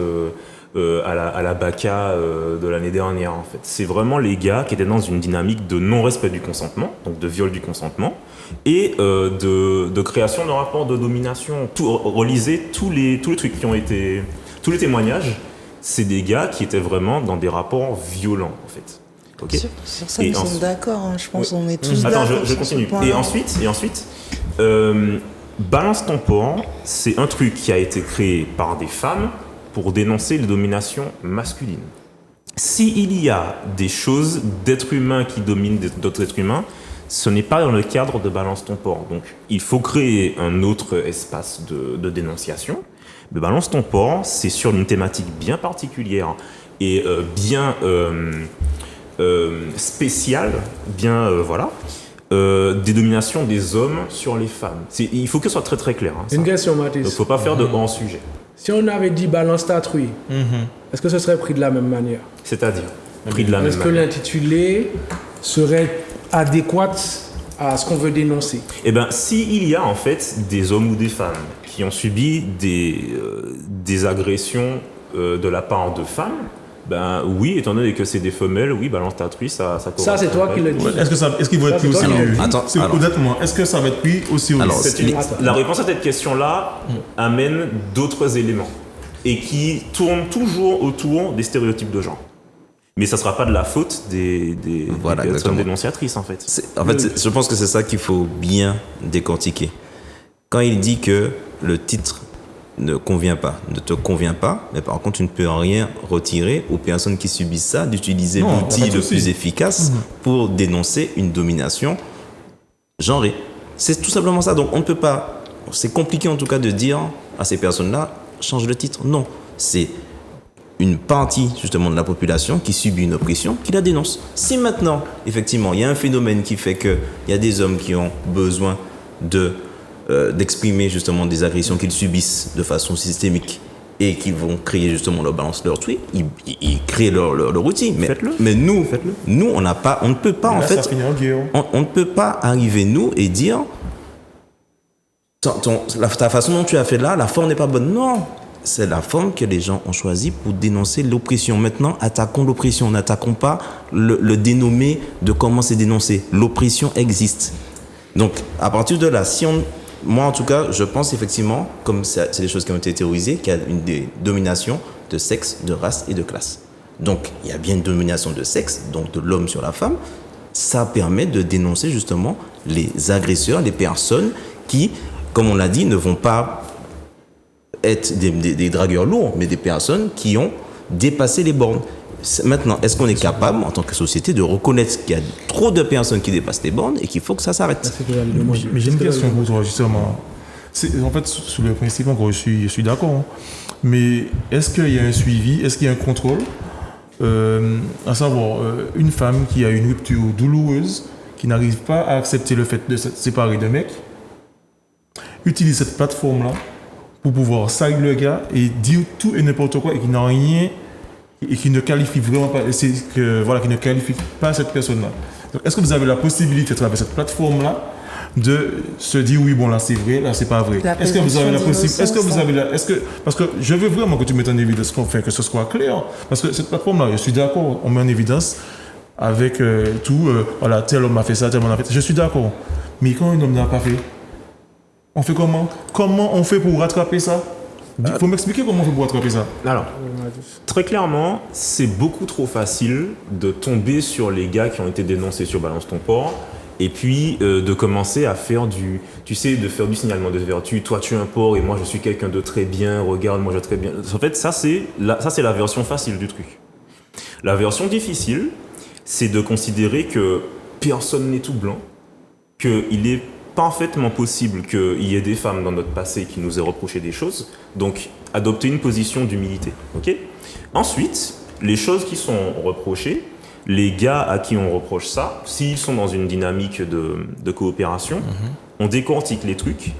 à la Baka de l'année dernière, en fait. C'est vraiment les gars qui étaient dans une dynamique de non-respect du consentement, donc de viol du consentement, et de création de rapports de domination. Relisez tous les trucs qui ont été... Tous les témoignages, c'est des gars qui étaient vraiment dans des rapports violents, en fait. Okay. Sur ça, nous sommes d'accord, hein, je pense qu'on est tous d'accord. Attends, je continue. Et ensuite Balance ton port, c'est un truc qui a été créé par des femmes pour dénoncer les dominations masculines. S'il y a des choses d'êtres humains qui dominent d'autres êtres humains, ce n'est pas dans le cadre de Balance ton port. Donc, il faut créer un autre espace de dénonciation. Mais Balance ton port, c'est sur une thématique bien particulière et bien spéciale, bien voilà. Des dominations des hommes sur les femmes. Il faut que ce soit très très clair. Hein, une question, Mathis. Donc, il ne faut pas faire de hors sujet. Si on avait dit balance ta truie, est-ce que ce serait pris de la même manière? C'est-à-dire pris de la même manière. Est-ce que l'intitulé serait adéquat à ce qu'on veut dénoncer? Eh bien, s'il y a en fait des hommes ou des femmes qui ont subi des agressions de la part de femmes, ben oui, étant donné que c'est des femelles, oui, balance ta truie, ça correspond. Ça, c'est toi qui le dis. Est-ce qu'il va être pris aussi honnêtement, est-ce que ça va être pris aussi La réponse à cette question-là amène d'autres éléments et qui tournent toujours autour des stéréotypes de genre. Mais ça sera pas de la faute des Voilà, personnes exactement. dénonciatrices, en fait. Je pense que c'est ça qu'il faut bien décortiquer. Quand il dit que le titre ne te convient pas, mais par contre, tu ne peux rien retirer aux personnes qui subissent ça d'utiliser Non, l'outil pas de le souci. plus efficace pour dénoncer une domination genrée. C'est tout simplement ça. Donc, on ne peut pas... C'est compliqué, en tout cas, de dire à ces personnes-là, change le titre. Non, c'est une partie, justement, de la population qui subit une oppression, qui la dénonce. Si maintenant, effectivement, il y a un phénomène qui fait qu'il y a des hommes qui ont besoin d'exprimer justement des agressions qu'ils subissent de façon systémique et qui vont créer justement leur balance, leur tweet, ils créent leur outil. Mais nous, on ne peut pas, Mais en là, fait, ça finit en guerre. on ne peut pas arriver, nous, et dire ta façon dont tu as fait là, la forme n'est pas bonne. Non, c'est la forme que les gens ont choisie pour dénoncer l'oppression. Maintenant, attaquons l'oppression, n'attaquons pas le dénommé de comment c'est dénoncé. L'oppression existe. Donc, à partir de là, moi en tout cas, je pense effectivement, comme c'est des choses qui ont été théorisées, qu'il y a des dominations de sexe, de race et de classe. Donc, il y a bien une domination de sexe, donc de l'homme sur la femme. Ça permet de dénoncer justement les agresseurs, les personnes qui, comme on l'a dit, ne vont pas être des dragueurs lourds, mais des personnes qui ont dépassé les bornes. Maintenant, est-ce qu'on est capable, en tant que société, de reconnaître qu'il y a trop de personnes qui dépassent les bornes et qu'il faut que ça s'arrête? Mais j'ai une question pour toi, justement. En fait, sur le principe, encore, je suis d'accord. Hein. Mais est-ce qu'il y a un suivi, est-ce qu'il y a un contrôle à savoir, une femme qui a une rupture douloureuse, qui n'arrive pas à accepter le fait de se séparer d'un mec, utilise cette plateforme-là pour pouvoir salir le gars et dire tout et n'importe quoi et qui n'a rien et qui ne qualifie vraiment pas, qui ne qualifie pas cette personne-là. Donc, est-ce que vous avez la possibilité, à travers cette plateforme-là, de se dire oui, bon, là c'est vrai, là c'est pas vrai? Est-ce que vous avez la possibilité? Parce que je veux vraiment que tu mettes en évidence que ce soit clair. Parce que cette plateforme-là, je suis d'accord, on met en évidence avec voilà, tel homme a fait ça, tel homme a fait ça. Je suis d'accord. Mais quand un homme n'a pas fait, on fait comment? Comment on fait pour rattraper ça? Il faut m'expliquer comment on fait pour rattraper ça. Alors, très clairement, c'est beaucoup trop facile de tomber sur les gars qui ont été dénoncés sur Balance ton port et puis de commencer à faire de faire du signalement de vertu. Toi, tu es un porc et moi, je suis quelqu'un de très bien. Regarde, moi, je suis très bien. En fait, ça, c'est la version facile du truc. La version difficile, c'est de considérer que personne n'est tout blanc, qu'il est parfaitement possible qu'il y ait des femmes dans notre passé qui nous aient reproché des choses, donc adopter une position d'humilité. Okay ? Ensuite, les choses qui sont reprochées, les gars à qui on reproche ça, s'ils sont dans une dynamique de coopération, on décortique les trucs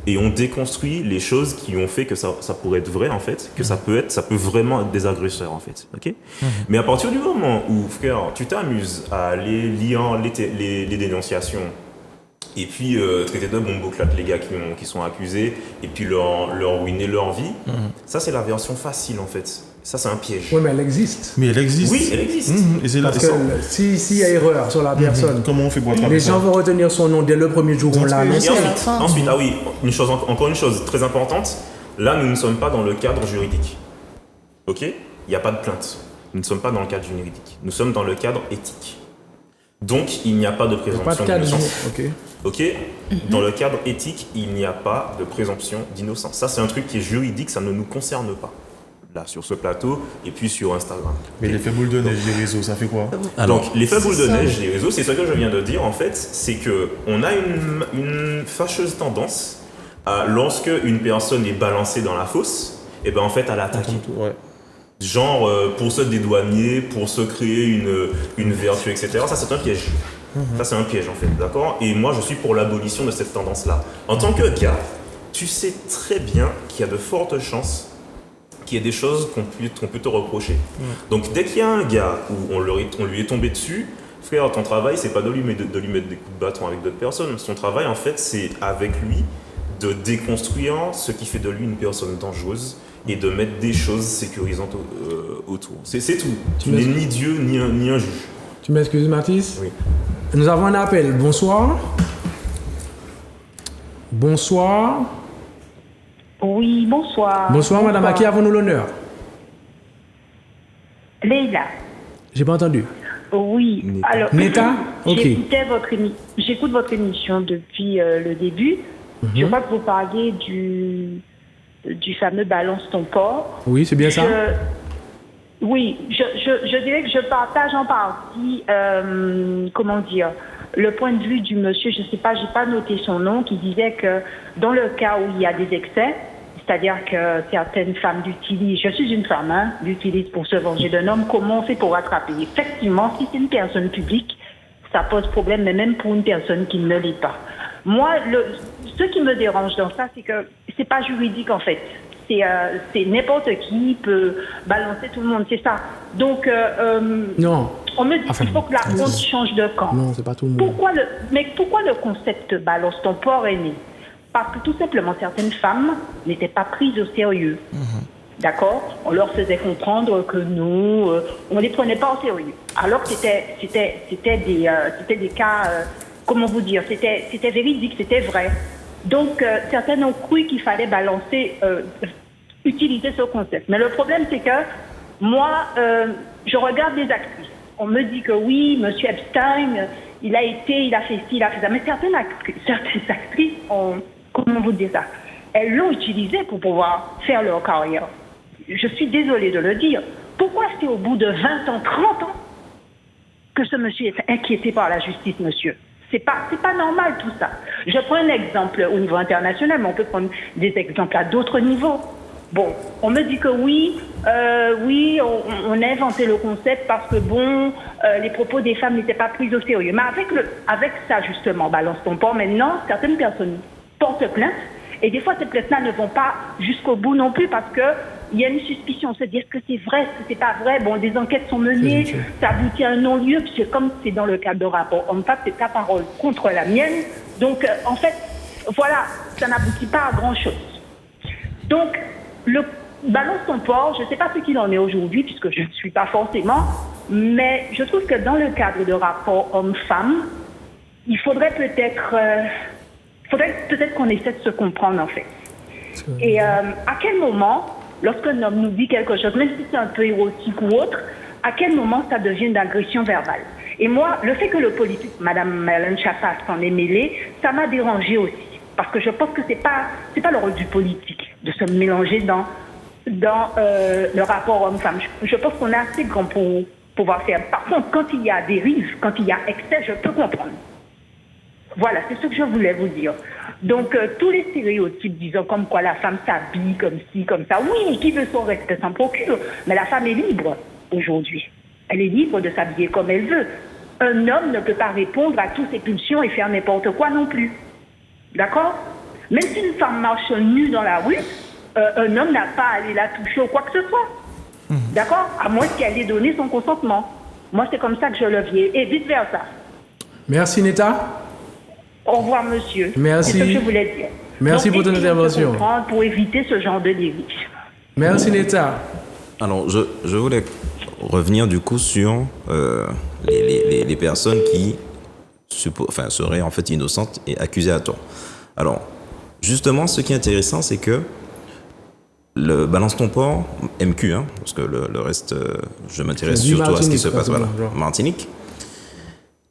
et on déconstruit les choses qui ont fait que ça pourrait être vrai en fait, que ça peut vraiment être des agresseurs en fait. Okay ? Mais à partir du moment où, frère, tu t'amuses à aller lire les dénonciations et puis traiter de bomboclate les gars qui sont accusés et puis leur ruiner leur vie, ça c'est la version facile en fait. Ça c'est un piège. Oui, mais elle existe. Mais elle existe. Oui, elle existe. Et c'est là, Parce que s'il y a erreur sur la personne, comment on fait pour attraper les ça? gens vont retenir son nom dès le premier jour où on l'a Et annoncé. ensuite, ah oui, encore une chose très importante, là nous ne sommes pas dans le cadre juridique. Ok ? Il n'y a pas de plainte. Nous ne sommes pas dans le cadre juridique. Nous sommes dans le cadre éthique. Donc il n'y a pas de présomption d'innocence. Ok ? Dans le cadre éthique, il n'y a pas de présomption d'innocence. Ça c'est un truc qui est juridique, ça ne nous concerne pas. Là, sur ce plateau, et puis sur Instagram. Mais l'effet boule de neige des réseaux, ça fait quoi? Donc, l'effet boule de neige des réseaux, c'est ce que je viens de dire, en fait, c'est qu'on a une fâcheuse tendance à, lorsque une personne est balancée dans la fosse, et ben en fait, à l'attaquer. Ouais. Genre, pour se dédouaner, pour se créer une vertu, etc. Ça, c'est un piège. Ça, c'est un piège, en fait, d'accord? Et moi, je suis pour l'abolition de cette tendance-là. En tant que gars, tu sais très bien qu'il y a de fortes chances qu'il y ait des choses qu'on peut te reprocher. Donc dès qu'il y a un gars où on lui est tombé dessus, frère, ton travail, c'est pas de lui mettre des coups de bâton avec d'autres personnes. Son travail, en fait, c'est avec lui de déconstruire ce qui fait de lui une personne dangereuse et de mettre des choses sécurisantes autour. C'est tout. Tu n'es ni Dieu, ni un juge. Tu m'excuses, Mathis? Oui. Nous avons un appel. Bonsoir. Bonsoir. Oui, bonsoir. Bonsoir, madame. À qui avons-nous l'honneur? Leïla. J'ai pas entendu. Oui. Alors, Neta? Ok. J'écoute votre émission depuis le début. Je crois que vous parliez du fameux balance ton porc. Oui, c'est bien ça. Oui, je dirais que je partage en partie, comment dire, le point de vue du monsieur, je sais pas, j'ai pas noté son nom, qui disait que dans le cas où il y a des excès, c'est-à-dire que certaines femmes l'utilisent, je suis une femme, l'utilisent pour se venger d'un homme, comment on fait pour rattraper? Effectivement, si c'est une personne publique, ça pose problème, mais même pour une personne qui ne l'est pas. Moi, ce qui me dérange dans ça, c'est que c'est pas juridique en fait. C'est n'importe qui peut balancer tout le monde, c'est ça. Donc, Non. on me dit qu'il faut que la honte change de camp. Non, c'est pas tout le monde. Pourquoi le concept balance ton porc est né? Parce que tout simplement, certaines femmes n'étaient pas prises au sérieux. D'accord? On leur faisait comprendre que nous, on les prenait pas au sérieux. Alors que c'était des cas, comment vous dire, c'était véridique, c'était vrai. Donc, certaines ont cru qu'il fallait balancer, utiliser ce concept. Mais le problème, c'est que moi, je regarde des actrices. On me dit que oui, M. Epstein, il a fait ci, il a fait ça. Mais certaines actrices ont, comment vous dire ça, elles l'ont utilisé pour pouvoir faire leur carrière. Je suis désolée de le dire. Pourquoi c'est au bout de 20 ans, 30 ans que ce monsieur est inquiété par la justice, monsieur? C'est pas normal tout ça. Je prends un exemple au niveau international, mais on peut prendre des exemples à d'autres niveaux. Bon, on me dit que oui, on a inventé le concept parce que les propos des femmes n'étaient pas pris au sérieux. Mais avec ça justement, balance ton porc, maintenant, certaines personnes portent plainte et des fois ces plaintes-là ne vont pas jusqu'au bout non plus parce que il y a une suspicion, se dire que c'est vrai, est-ce que c'est pas vrai. Bon, des enquêtes sont menées, ça aboutit à un non-lieu, puisque comme c'est dans le cadre de rapport homme-femme, c'est ta parole contre la mienne. Donc, en fait, voilà, ça n'aboutit pas à grand-chose. Donc, le balance ton porc, je ne sais pas ce qu'il en est aujourd'hui, puisque je ne suis pas forcément, mais je trouve que dans le cadre de rapport homme-femme, il faudrait peut-être qu'on essaie de se comprendre, en fait. Et à quel moment, lorsqu'un homme nous dit quelque chose, même si c'est un peu érotique ou autre, à quel moment ça devient une agression verbale? Et moi, le fait que le politique, Mme Hélène Chapat, s'en est mêlée, ça m'a dérangée aussi. Parce que je pense que c'est pas le rôle du politique de se mélanger dans le rapport homme-femme. Je pense qu'on est assez grand pour pouvoir faire. Par contre, quand il y a dérive, quand il y a excès, je peux comprendre. Voilà, c'est ce que je voulais vous dire. Donc, tous les stéréotypes disant comme quoi la femme s'habille comme ci, comme ça, oui, qui veut son respect s'en procure, mais la femme est libre aujourd'hui. Elle est libre de s'habiller comme elle veut. Un homme ne peut pas répondre à toutes ses pulsions et faire n'importe quoi non plus. D'accord? Même si une femme marche nue dans la rue, un homme n'a pas à aller la toucher ou quoi que ce soit. D'accord? À moins qu'elle ait donné son consentement. Moi, c'est comme ça que je le vis. Et vice-versa. Merci, Neta. Au revoir, monsieur. Merci. C'est ce que je voulais dire. Merci pour ton intervention. Pour éviter ce genre de dérive. Merci, Neta. Alors, je voulais revenir du coup sur les personnes qui seraient en fait innocentes et accusées à tort. Alors, justement, ce qui est intéressant, c'est que le balance ton porc, MQ, parce que le reste, je m'intéresse surtout à ce qui se passe, voilà, Martinique,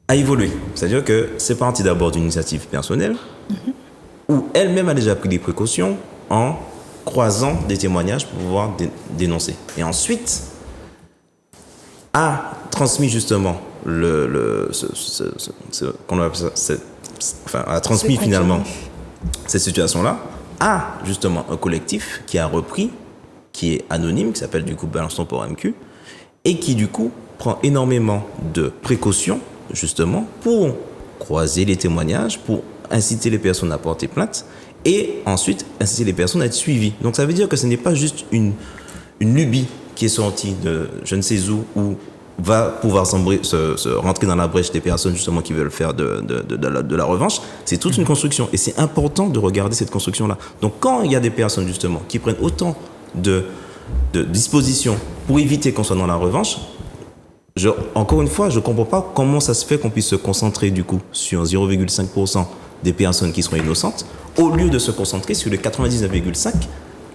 a évolué. C'est-à-dire que c'est parti d'abord d'une initiative personnelle, où elle-même a déjà pris des précautions en croisant des témoignages pour pouvoir dénoncer. Et ensuite, a transmis justement a transmis finalement cette situation-là à justement un collectif qui a repris, qui est anonyme, qui s'appelle du coup Balance ton porc MQ, et qui du coup prend énormément de précautions justement pour croiser les témoignages, pour inciter les personnes à porter plainte et ensuite inciter les personnes à être suivies. Donc ça veut dire que ce n'est pas juste une lubie qui est sortie de je ne sais où va pouvoir se rentrer dans la brèche des personnes justement qui veulent faire de la revanche. C'est toute une construction et c'est important de regarder cette construction-là. Donc quand il y a des personnes justement qui prennent autant de dispositions pour éviter qu'on soit dans la revanche, encore une fois, je ne comprends pas comment ça se fait qu'on puisse se concentrer du coup sur 0,5% des personnes qui seront innocentes au lieu de se concentrer sur les 99,5%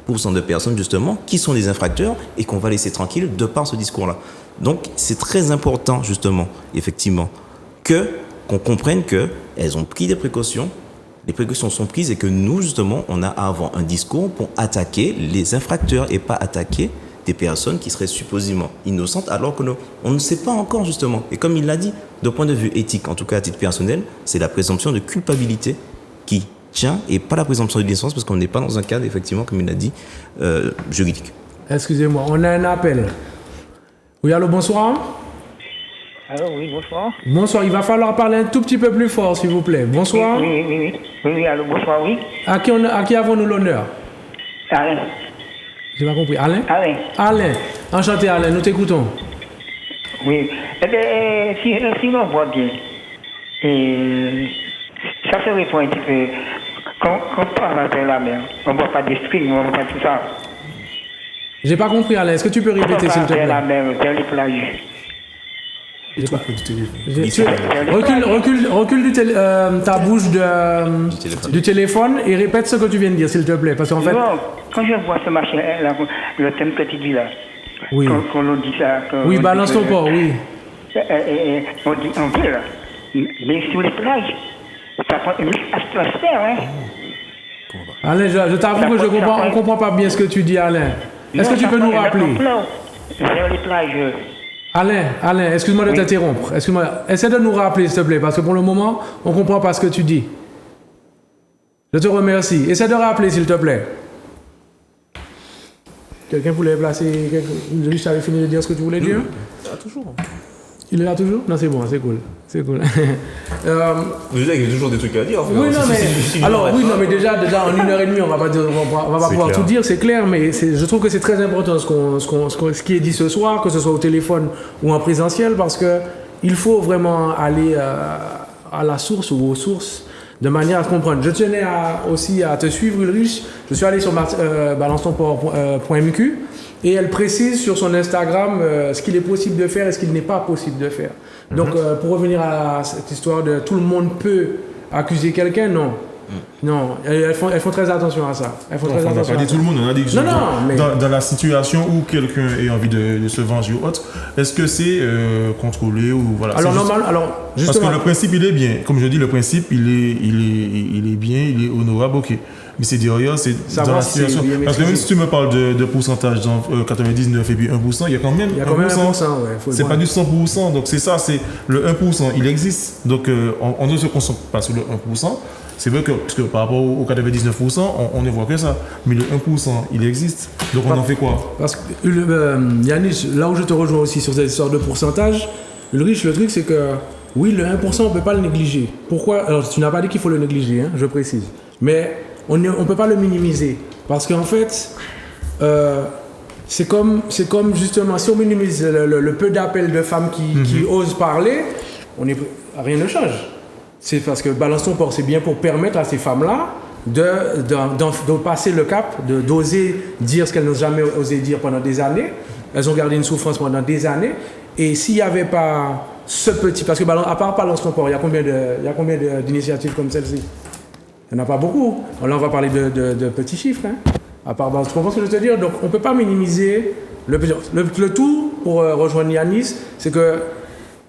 de personnes justement qui sont des infracteurs et qu'on va laisser tranquilles de par ce discours-là. Donc c'est très important justement, effectivement, qu'on comprenne qu'elles ont pris des précautions, les précautions sont prises et que nous justement on a à avoir un discours pour attaquer les infracteurs et pas attaquer des personnes qui seraient supposément innocentes alors que on ne sait pas encore justement. Et comme il l'a dit, d'un point de vue éthique, en tout cas à titre personnel, c'est la présomption de culpabilité qui tient et pas la présomption de l'innocence parce qu'on n'est pas dans un cadre effectivement, comme il l'a dit, juridique. Excusez-moi, on a un appel. Oui, allô, bonsoir. Allô, oui, bonsoir. Bonsoir, il va falloir parler un tout petit peu plus fort s'il vous plaît. Bonsoir. Oui, allô, bonsoir, oui. À qui avons-nous l'honneur? Alain. J'ai pas compris. Alain? Alain. Alain. Enchanté Alain, nous t'écoutons. Oui. Eh bien, si l'on voit bien, ça se répond un petit peu. Quand on va vers la mer, on ne voit pas d'esprit, on ne voit pas tout ça. J'ai pas compris Alain, est-ce que tu peux répéter s'il te plaît? Vers la mer, vers les plages. Recule ta bouche du téléphone et répète ce que tu viens de dire, s'il te plaît. Parce qu'en fait. Non, quand je vois ce machin, le thème que tu dis là, oui. Quand on dit ça. Oui, balance ton port, oui. On dit là, mais sur les plages, ça prend une atmosphère, hein. Alain, je t'avoue que on ne comprend pas bien ce que tu dis, Alain. Est-ce que tu peux nous rappeler? Vers les plages. Alain, excuse-moi de t'interrompre. Essaie de nous rappeler, s'il te plaît, parce que pour le moment, on ne comprend pas ce que tu dis. Je te remercie. Essaie de rappeler, s'il te plaît. Quelqu'un voulait placer... Juste, tu avais fini de dire ce que tu voulais dire? Toujours. Il est là toujours? Non, c'est bon, c'est cool. C'est cool. Vous avez toujours des trucs à dire. Oui, non, mais... Alors, oui, non, mais déjà, en 1h30, on va pas pouvoir tout dire, c'est clair, mais je trouve que c'est très important ce qui est dit ce soir, que ce soit au téléphone ou en présentiel, parce que il faut vraiment aller à la source ou aux sources de manière à se comprendre. Je tenais aussi à te suivre, Ulrich. Je suis allé sur balancetonport.mq et elle précise sur son Instagram ce qu'il est possible de faire et ce qu'il n'est pas possible de faire. Donc, pour revenir à cette histoire de tout le monde peut accuser quelqu'un, non. Non, elles font très attention à ça. On n'a pas dit tout le monde, on a dit que dans la situation où quelqu'un ait envie de se venger ou autre, est-ce que c'est contrôlé ou voilà. Alors parce que le principe il est bien, comme je dis, le principe il est bien, il est honorable, ok. Mais c'est derrière, c'est dans la situation. Parce que même si tu me parles de pourcentage dans 99 et puis 1%, il y a quand même 1%. C'est pas du 100%, donc c'est ça, c'est le 1%, il existe. Donc on ne se concentre pas sur le 1%. C'est vrai que, parce que par rapport au 99%, on ne voit que ça. Mais le 1%, il existe. Donc on en fait quoi? Parce que, Yanis, là où je te rejoins aussi sur cette histoire de pourcentage, Ulrich, le truc c'est que, oui, le 1%, on ne peut pas le négliger. Pourquoi? Alors, tu n'as pas dit qu'il faut le négliger, hein, je précise. Mais on ne peut pas le minimiser. Parce qu'en fait, c'est comme justement, si on minimise le peu d'appels de femmes qui osent parler, rien ne change. C'est parce que Balance ton port, c'est bien pour permettre à ces femmes-là de passer le cap, d'oser dire ce qu'elles n'ont jamais osé dire pendant des années. Elles ont gardé une souffrance pendant des années. Et s'il n'y avait pas ce petit... Parce que à part Balance ton port, il y a combien d'initiatives comme celle-ci? Il n'y en a pas beaucoup. Là, on va parler de petits chiffres. Hein. À part Balance ton port, ce que je veux te dire. Donc, on ne peut pas minimiser le tout, pour rejoindre Yanis, c'est que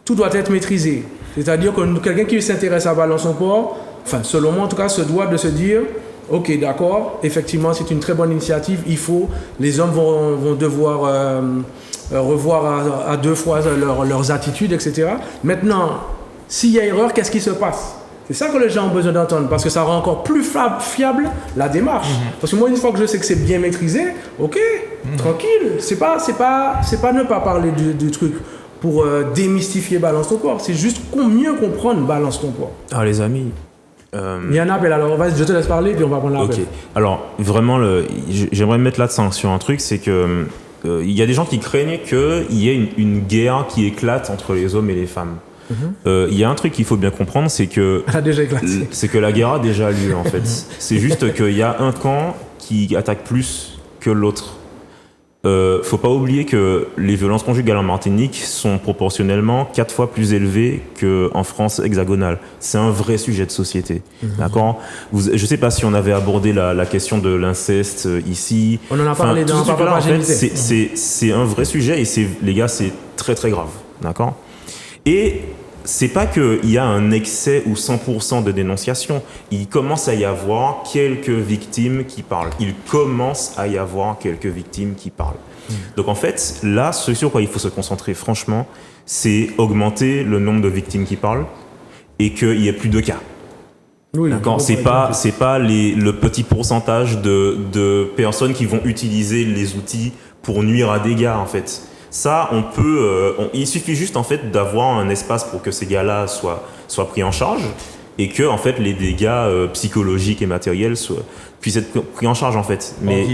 tout doit être maîtrisé. C'est-à-dire que quelqu'un qui s'intéresse à Balance ton port, enfin, selon moi en tout cas, se doit de se dire, ok, d'accord, effectivement, c'est une très bonne initiative, les hommes vont devoir revoir à deux fois leurs attitudes, etc. Maintenant, s'il y a erreur, qu'est-ce qui se passe? C'est ça que les gens ont besoin d'entendre, parce que ça rend encore plus fiable la démarche. Parce que moi, une fois que je sais que c'est bien maîtrisé, ok, tranquille, c'est pas ne pas parler du truc pour démystifier Balance ton port, c'est juste mieux comprendre Balance ton port. Ah les amis, il y a un appel, alors je te laisse parler puis on va prendre l'appel. Ok, alors vraiment, j'aimerais mettre l'accent sur un truc, c'est que il y a des gens qui craignent qu'il y ait une guerre qui éclate entre les hommes et les femmes. Il y a un truc qu'il faut bien comprendre, c'est que la guerre a déjà lieu en fait. C'est juste qu'il y a un camp qui attaque plus que l'autre. faut pas oublier que les violences conjugales en Martinique sont proportionnellement 4 fois plus élevées qu'en France hexagonale. C'est un vrai sujet de société. D'accord ? Je sais pas si on avait abordé la question de l'inceste ici. On en a parlé dans Papa en fait, Génité. c'est un vrai sujet et les gars, c'est très très grave. D'accord ? Et c'est pas qu'il y a un excès ou 100% de dénonciation. Il commence à y avoir quelques victimes qui parlent. Donc en fait, là, ce sur quoi il faut se concentrer, franchement, c'est augmenter le nombre de victimes qui parlent et qu'il n'y ait plus de cas. Oui, d'accord. C'est pas le petit pourcentage de personnes qui vont utiliser les outils pour nuire à des gars, en fait. Ça, il suffit juste en fait d'avoir un espace pour que ces gars-là soient pris en charge et que en fait les dégâts psychologiques et matériels puissent être pris en charge en fait. Mais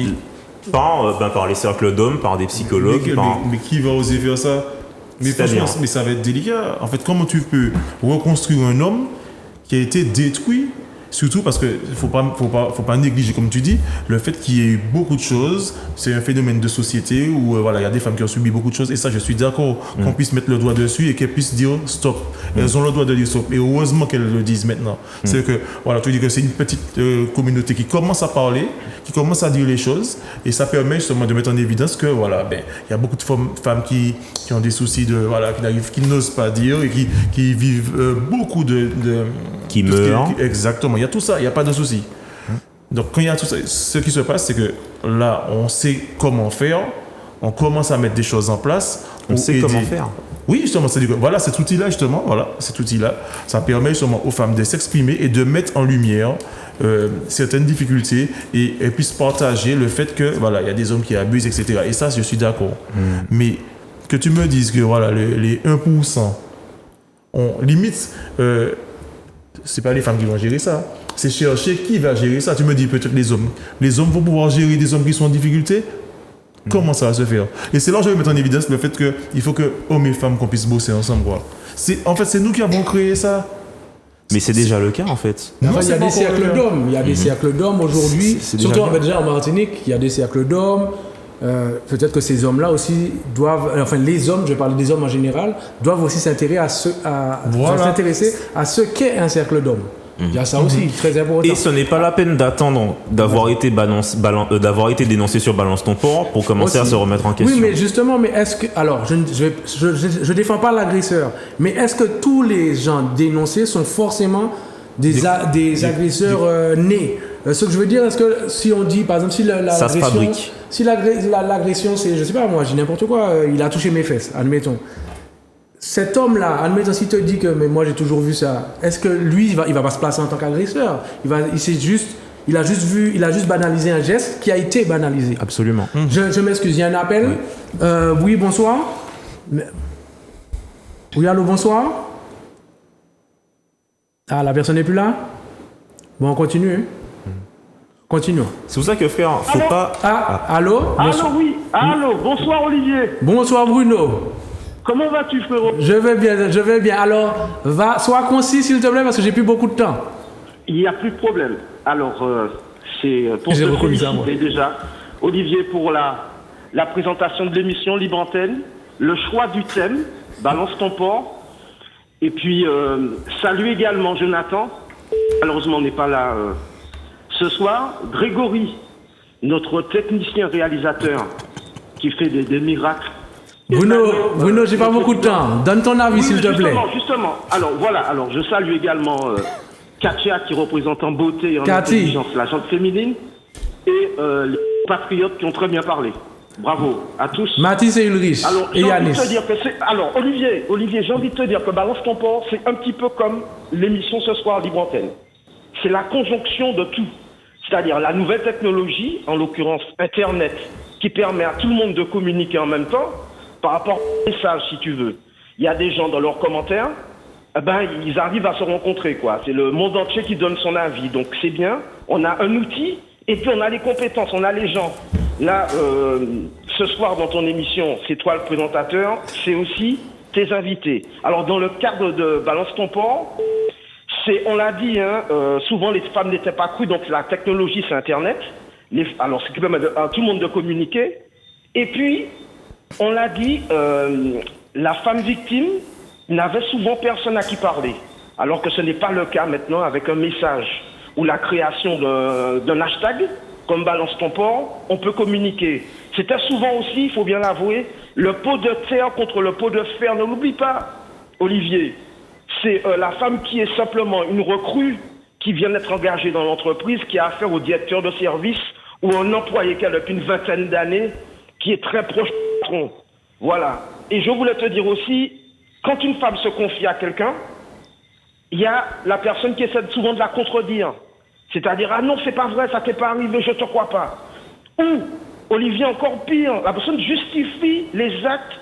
par les cercles d'hommes, par des psychologues. Mais qui va oser faire ça? Mais franchement, ça va être délicat. En fait, comment tu peux reconstruire un homme qui a été détruit? Surtout parce qu'il ne faut pas négliger, comme tu dis, le fait qu'il y ait eu beaucoup de choses. C'est un phénomène de société où il y a des femmes qui ont subi beaucoup de choses. Et ça, je suis d'accord qu'on puisse mettre le doigt dessus et qu'elles puissent dire stop. Elles ont le droit de dire stop. Et heureusement qu'elles le disent maintenant. C'est que, tu dis que c'est une petite communauté qui commence à parler, qui commence à dire les choses. Et ça permet justement de mettre en évidence que, il y a beaucoup de femmes qui ont des soucis, qui n'osent pas dire et qui vivent beaucoup qui meurent. Exactement. Il y a tout ça, il n'y a pas de souci. Donc, quand il y a tout ça, ce qui se passe, c'est que là, on sait comment faire, on commence à mettre des choses en place. On sait comment faire. Oui, justement, c'est-à-dire que cet outil-là, ça permet justement aux femmes de s'exprimer et de mettre en lumière certaines difficultés et elles puissent partager le fait que, il y a des hommes qui abusent, etc. Et ça, je suis d'accord. Mais que tu me dises que, les 1%, on limite... c'est pas les femmes qui vont gérer ça. C'est chercher qui va gérer ça. Tu me dis peut-être les hommes. Les hommes vont pouvoir gérer des hommes qui sont en difficulté. Comment ça va se faire? Et c'est là que je vais mettre en évidence le fait qu'il faut que hommes et femmes qu'on puisse bosser ensemble. En fait, c'est nous qui avons créé ça. Mais c'est déjà le cas en fait. Il y a des cercles d'hommes. Il y a des cercles d'hommes aujourd'hui. Surtout déjà en Martinique, il y a des cercles d'hommes. Peut-être que ces hommes-là aussi doivent, les hommes, je parle des hommes en général, doivent aussi s'intéresser à ce qu'est un cercle d'hommes. Il y a ça aussi, très important. Et ce n'est pas la peine d'attendre d'avoir été dénoncé sur Balance ton port pour commencer à se remettre en question. Oui, mais justement, est-ce que, alors, je défends pas l'agresseur, mais est-ce que tous les gens dénoncés sont forcément des agresseurs nés? Ce que je veux dire, est-ce que si on dit, par exemple, ça se fabrique. Si l'agression, c'est, je sais pas moi, je dis n'importe quoi, il a touché mes fesses, admettons. Cet homme-là, admettons, s'il te dit que mais moi j'ai toujours vu ça, est-ce que lui, il va pas se placer en tant qu'agresseur? Il a juste banalisé un geste qui a été banalisé. Absolument. Je m'excuse, il y a un appel. Oui, bonsoir. Oui, allô, bonsoir. Ah, la personne n'est plus là? Bon, on continue. Continuons. C'est pour ça que frère, faut pas... Allô? Allô, oui. Allô, bonsoir Olivier. Bonsoir Bruno. Comment vas-tu frérot? Je vais bien. Alors, sois concis s'il te plaît parce que j'ai plus beaucoup de temps. Il n'y a plus de problème. Alors, c'est pour te féliciter déjà, Olivier, pour la présentation de l'émission Libre Antenne, le choix du thème, Balance ton port, et puis salut également Jonathan, malheureusement on n'est pas là ce soir, Grégory, notre technicien réalisateur qui fait des miracles. Bruno, j'ai pas beaucoup de temps. Donne ton avis, s'il te plaît. Justement. Alors, voilà. Alors, je salue également Katia, qui représente en beauté et en intelligence la gente féminine, et les patriotes qui ont très bien parlé. Bravo à tous. Mathis et Ulrich. Et Yanis. Alors, Olivier, j'ai envie de te dire que Balance ton port, c'est un petit peu comme l'émission ce soir Libre Antenne. C'est la conjonction de tout. C'est-à-dire la nouvelle technologie, en l'occurrence Internet, qui permet à tout le monde de communiquer en même temps, par rapport au message, si tu veux. Il y a des gens dans leurs commentaires, ils arrivent à se rencontrer, quoi. C'est le monde entier qui donne son avis. Donc c'est bien, on a un outil, et puis on a les compétences, on a les gens. Là, ce soir dans ton émission, c'est toi le présentateur, c'est aussi tes invités. Alors dans le cadre de Balance ton port, on l'a dit, souvent les femmes n'étaient pas crues, donc la technologie c'est Internet. Alors ce qui permet à tout le monde de communiquer. Et puis, on l'a dit, la femme victime n'avait souvent personne à qui parler. Alors que ce n'est pas le cas maintenant avec un message ou la création d'un hashtag, comme Balance ton port, on peut communiquer. C'était souvent aussi, il faut bien l'avouer, le pot de terre contre le pot de fer. Ne l'oublie pas, Olivier. C'est la femme qui est simplement une recrue qui vient d'être engagée dans l'entreprise, qui a affaire au directeur de service ou un employé qui a depuis une vingtaine d'années, qui est très proche du patron. Voilà. Et je voulais te dire aussi, quand une femme se confie à quelqu'un, il y a la personne qui essaie souvent de la contredire. C'est-à-dire, ah non, c'est pas vrai, ça t'est pas arrivé, je te crois pas. Ou, Olivier, encore pire, la personne justifie les actes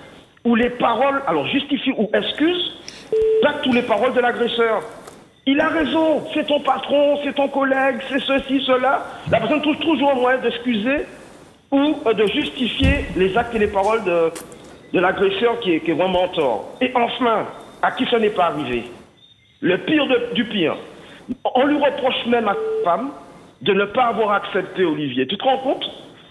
ou les paroles, alors justifie ou excuse, les actes ou les paroles de l'agresseur. Il a raison, c'est ton patron, c'est ton collègue, c'est ceci, cela. La personne trouve toujours un moyen d'excuser ou de justifier les actes et les paroles de l'agresseur qui est vraiment en tort. Et enfin, à qui ça n'est pas arrivé? Le pire du pire. On lui reproche même à cette femme de ne pas avoir accepté Olivier. Tu te rends compte?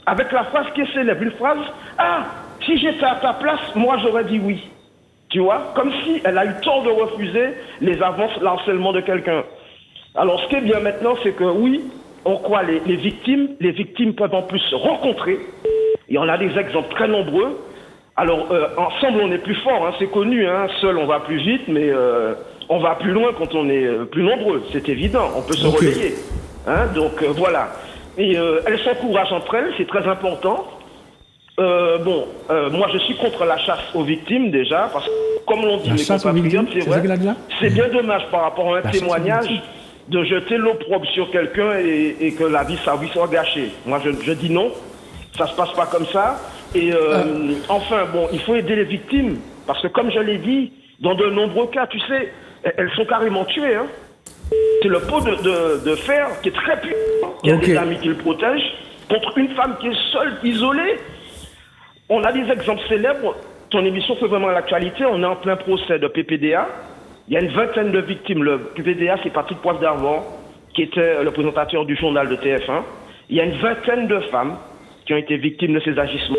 Avec la phrase qui est célèbre, une phrase, ah, si j'étais à ta place, moi j'aurais dit oui. Tu vois? Comme si elle a eu tort de refuser les avances, l'harcèlement de quelqu'un. Alors ce qui est bien maintenant, c'est que oui, on croit les victimes peuvent en plus se rencontrer. Et on a des exemples très nombreux. Alors ensemble on est plus fort, hein, c'est connu, hein, seul on va plus vite, mais on va plus loin quand on est plus nombreux, c'est évident, on peut se relayer. Hein, donc voilà. Et elles s'encouragent entre elles, c'est très important. Moi je suis contre la chasse aux victimes déjà, parce que comme l'ont dit mes compatriotes, c'est vrai, c'est bien dommage par rapport à un témoignage de jeter l'opprobre sur quelqu'un et que sa vie soit gâchée. Moi je dis non, ça se passe pas comme ça. Et enfin, bon, il faut aider les victimes, parce que comme je l'ai dit, dans de nombreux cas, tu sais, elles sont carrément tuées. Hein. C'est le pot de fer qui est très puissant, qui a des amis qui le protègent, contre une femme qui est seule, isolée. On a des exemples célèbres. Ton émission fait vraiment l'actualité. On est en plein procès de PPDA. Il y a une vingtaine de victimes. Le PPDA, c'est Patrick Poivre d'Arvor, qui était le présentateur du journal de TF1. Il y a une vingtaine de femmes qui ont été victimes de ces agissements,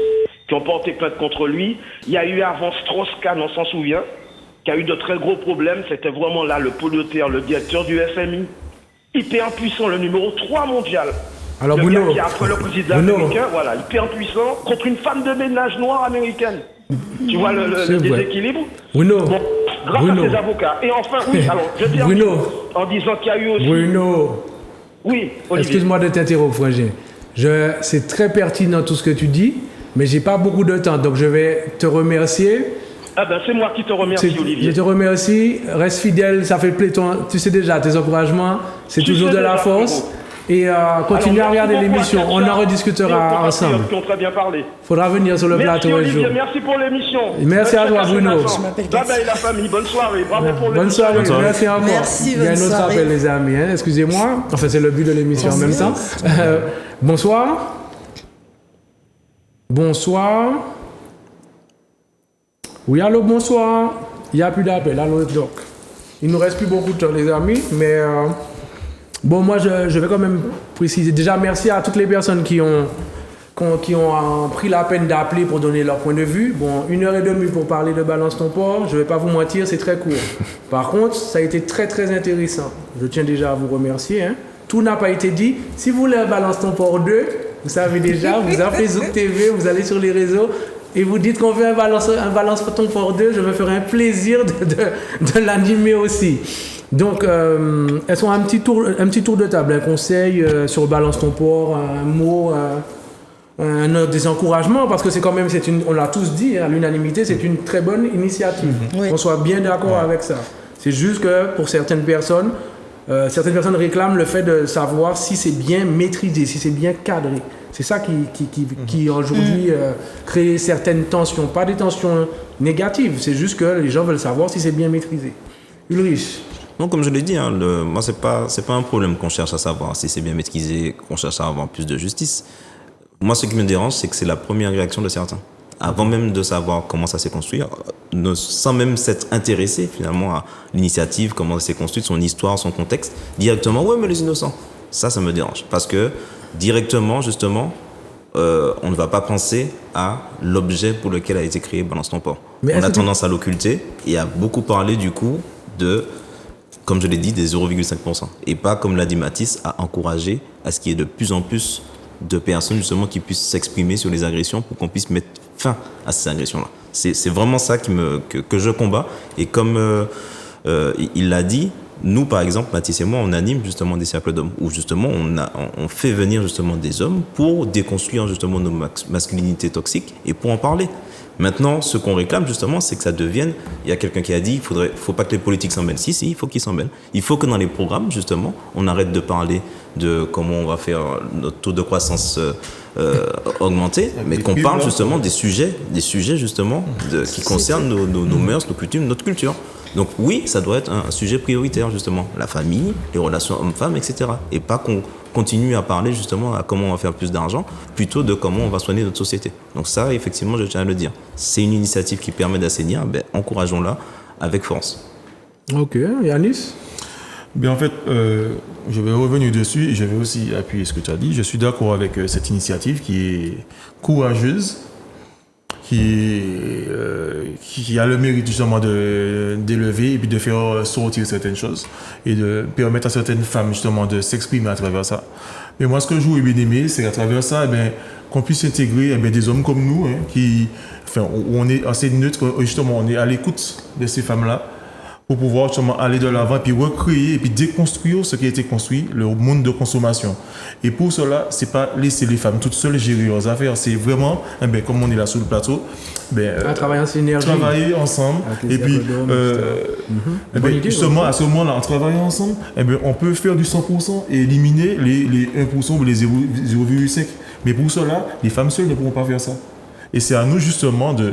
qui ont porté plainte contre lui. Il y a eu avant Strauss-Kahn, on s'en souvient, qui a eu de très gros problèmes. C'était vraiment là le pot de terre, le directeur du FMI, hyper puissant, le numéro 3 mondial. Alors, le gars qui a après le président américain, voilà, hyper puissant, contre une femme de ménage noire américaine. Tu vois le déséquilibre? Bruno. Bon, grâce à ses avocats. Et enfin, oui, alors, je termine en disant qu'il y a eu aussi... Bruno. Oui, Olivier. Excuse-moi de t'interrompre, frangin. C'est très pertinent tout ce que tu dis, mais j'ai pas beaucoup de temps, donc je vais te remercier. Ah ben c'est moi qui te remercie, Olivier. Je te remercie, reste fidèle, ça fait plaisir. Tu sais déjà, tes encouragements, c'est toujours de la force. Et continue à regarder l'émission, on en rediscutera ensemble. Qui ont très bien parlé. Faudra venir sur le plateau un jour. Merci pour l'émission. Merci à toi, Bruno. Bye bye la famille, bonne soirée. Bravo pour bonne soirée, merci encore. Merci, il y a un autre appel, les amis, hein. Excusez-moi. Enfin, c'est le but de l'émission en même temps. Bonsoir. Bonsoir. Oui, allô, bonsoir. Il n'y a plus d'appel, allô, donc. Il ne nous reste plus beaucoup de temps, les amis, mais bon, moi, je vais quand même préciser. Déjà, merci à toutes les personnes qui ont pris la peine d'appeler pour donner leur point de vue. Bon, 1h30 pour parler de Balance ton port, je ne vais pas vous mentir, c'est très court. Par contre, ça a été très, très intéressant. Je tiens déjà à vous remercier, hein. Tout n'a pas été dit. Si vous voulez un Balance ton port 2, vous savez déjà, vous appelez Zouk TV, vous allez sur les réseaux et vous dites qu'on veut un Balance ton port 2, je me ferai un plaisir de l'animer aussi. Donc, elles sont un petit tour de table, un conseil sur Balance ton port, un mot, des encouragements, parce que c'est quand même, on l'a tous dit, à l'unanimité, c'est une très bonne initiative. Oui. Qu'on soit bien d'accord avec ça. C'est juste que pour certaines personnes réclament le fait de savoir si c'est bien maîtrisé, si c'est bien cadré. C'est ça qui aujourd'hui crée certaines tensions. Pas des tensions négatives, c'est juste que les gens veulent savoir si c'est bien maîtrisé. Ulrich. Non, comme je l'ai dit, moi, c'est pas un problème qu'on cherche à savoir si c'est bien maîtrisé, qu'on cherche à avoir plus de justice. Moi, ce qui me dérange, c'est que c'est la première réaction de certains. Avant même de savoir comment ça s'est construit, sans même s'être intéressé finalement à l'initiative, comment ça s'est construit, son histoire, son contexte, directement, ouais, mais les innocents. Ça me dérange. Parce que directement, justement, on ne va pas penser à l'objet pour lequel a été créé Balance ton port. Mais on a est-ce que tendance à l'occulter et à beaucoup parler du coup de, comme je l'ai dit, des 0,5%. Et pas, comme l'a dit Mathis, à encourager à ce qu'il y ait de plus en plus de personnes justement qui puissent s'exprimer sur les agressions pour qu'on puisse mettre fin à ces agressions-là. C'est vraiment ça que je combats. Et comme il l'a dit, nous, par exemple, Mathis et moi, on anime justement des cercles d'hommes où justement on fait venir justement des hommes pour déconstruire justement nos masculinités toxiques et pour en parler. Maintenant, ce qu'on réclame justement, c'est que ça devienne. Il y a quelqu'un qui a dit, faut pas que les politiques s'en mêlent. Si, il faut qu'ils s'en mêlent. Il faut que dans les programmes justement, on arrête de parler de comment on va faire notre taux de croissance augmenter, mais qu'on parle justement des sujets justement qui concernent nos mœurs, nos coutumes, notre culture. Donc oui, ça doit être un sujet prioritaire justement, la famille, les relations hommes-femmes, etc. Et pas qu'on continue à parler justement à comment on va faire plus d'argent, plutôt de comment on va soigner notre société. Donc ça, effectivement, je tiens à le dire. C'est une initiative qui permet d'assainir, encourageons-la avec force. Ok, Yanis? Ben en fait, je vais revenir dessus et je vais aussi appuyer ce que tu as dit. Je suis d'accord avec cette initiative qui est courageuse, qui a le mérite justement d'élever et puis de faire sortir certaines choses et de permettre à certaines femmes justement de s'exprimer à travers ça. Mais moi, ce que je voulais bien aimer, c'est qu'à travers ça, qu'on puisse intégrer des hommes comme nous, où on est assez neutre, justement, on est à l'écoute de ces femmes-là, pour pouvoir justement aller de l'avant et puis recréer et puis déconstruire ce qui a été construit, le monde de consommation. Et pour cela, c'est pas laisser les femmes toutes seules gérer leurs affaires, c'est vraiment, comme on est là sur le plateau, travailler en synergie, travailler ensemble et puis justement à ce moment-là, en travaillant ensemble, on peut faire du 100% et éliminer les 1% ou les 0,5%. Mais pour cela, les femmes seules ne pourront pas faire ça. Et c'est à nous justement de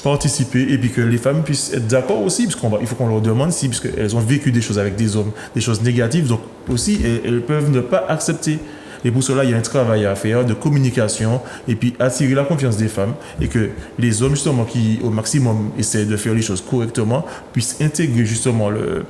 participer et puis que les femmes puissent être d'accord aussi, il faut qu'on leur demande si, parce qu'elles ont vécu des choses avec des hommes, des choses négatives, donc aussi elles peuvent ne pas accepter. Et pour cela, il y a un travail à faire de communication et puis attirer la confiance des femmes et que les hommes justement qui au maximum essaient de faire les choses correctement puissent intégrer justement le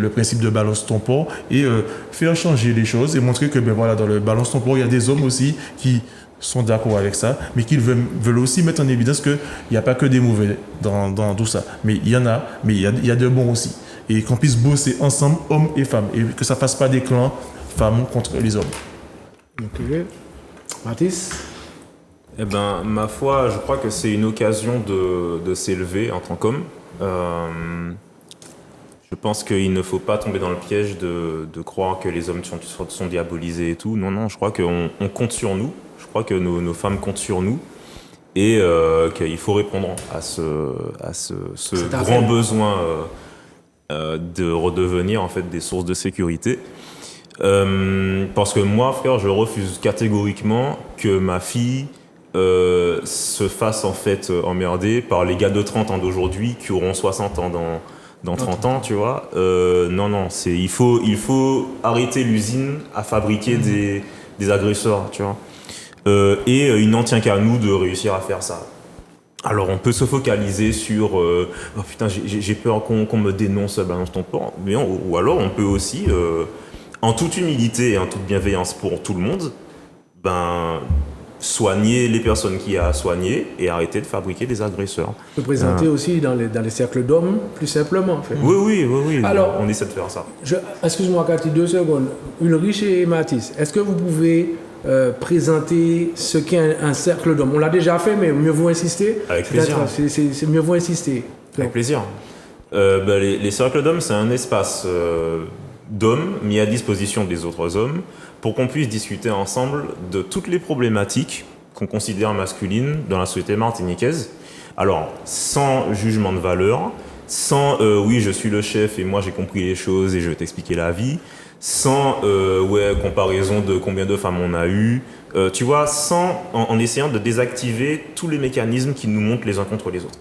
principe de balance ton port et faire changer les choses et montrer que dans le balance ton port, il y a des hommes aussi qui sont d'accord avec ça, mais qu'ils veulent aussi mettre en évidence qu'il n'y a pas que des mauvais dans tout ça. Mais il y en a, mais il y a de bons aussi. Et qu'on puisse bosser ensemble, hommes et femmes, et que ça ne fasse pas des clans, femmes contre les hommes. Ok. Mathis? Ma foi, je crois que c'est une occasion de s'élever en tant qu'homme. Je pense qu'il ne faut pas tomber dans le piège de croire que les hommes sont diabolisés et tout. Non, je crois qu'on compte sur nous. Je crois que nos femmes comptent sur nous et qu'il faut répondre à ce grand besoin de redevenir en fait des sources de sécurité. Parce que moi, frère, je refuse catégoriquement que ma fille se fasse en fait emmerder par les gars de 30 ans d'aujourd'hui qui auront 60 ans dans 30 ans, tu vois. Non, il faut arrêter l'usine à fabriquer des agresseurs, tu vois. Et il n'en tient qu'à nous de réussir à faire ça. Alors on peut se focaliser sur oh putain j'ai peur qu'on me dénonce balance ton port, mais ou alors on peut aussi en toute humilité et en toute bienveillance pour tout le monde soigner les personnes qu'il y a à soigner et arrêter de fabriquer des agresseurs. On peut présenter aussi dans les cercles d'hommes plus simplement en fait. Oui. Alors, on essaie de faire ça. Excuse-moi Cathy, 2 secondes. Ulrich et Mathis, est-ce que vous pouvez présenter ce qu'est un cercle d'hommes? On l'a déjà fait, mais mieux vaut insister. Avec plaisir. C'est mieux vaut insister. Avec plaisir. Les cercles d'hommes, c'est un espace d'hommes mis à disposition des autres hommes pour qu'on puisse discuter ensemble de toutes les problématiques qu'on considère masculines dans la société martiniquaise. Alors, sans jugement de valeur, sans oui, je suis le chef et moi j'ai compris les choses et je vais t'expliquer la vie, sans comparaison de combien de femmes on a eu, tu vois, en essayant de désactiver tous les mécanismes qui nous montent les uns contre les autres.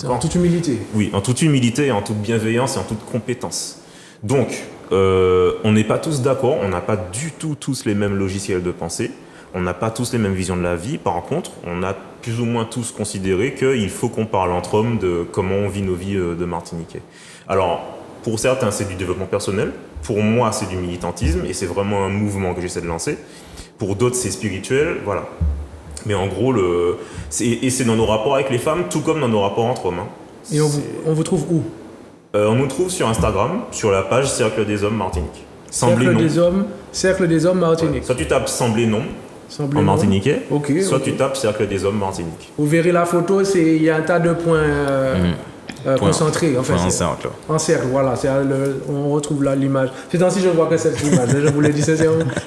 En toute humilité. Oui, en toute humilité, en toute bienveillance et en toute compétence. Donc, on n'est pas tous d'accord, on n'a pas du tout tous les mêmes logiciels de pensée, on n'a pas tous les mêmes visions de la vie. Par contre, on a plus ou moins tous considéré qu'il faut qu'on parle entre hommes de comment on vit nos vies de Martiniquais. Alors, pour certains, c'est du développement personnel. Pour moi, c'est du militantisme et c'est vraiment un mouvement que j'essaie de lancer. Pour d'autres, c'est spirituel. Voilà. Mais en gros, c'est dans nos rapports avec les femmes, tout comme dans nos rapports entre hommes. Hein. Et on vous trouve où? On nous trouve sur Instagram, sur la page Cercle des Hommes Martinique. Cercle des Hommes Martinique. Ouais. Soit tu tapes Semblé non en martiniquais, soit tu tapes Cercle des Hommes Martinique. Vous verrez la photo, il y a un tas de points concentrés. En fait, en cercle. En cercle, voilà. On retrouve là l'image. C'est ainsi que je vois que cette image. Je vous l'ai dit, c'est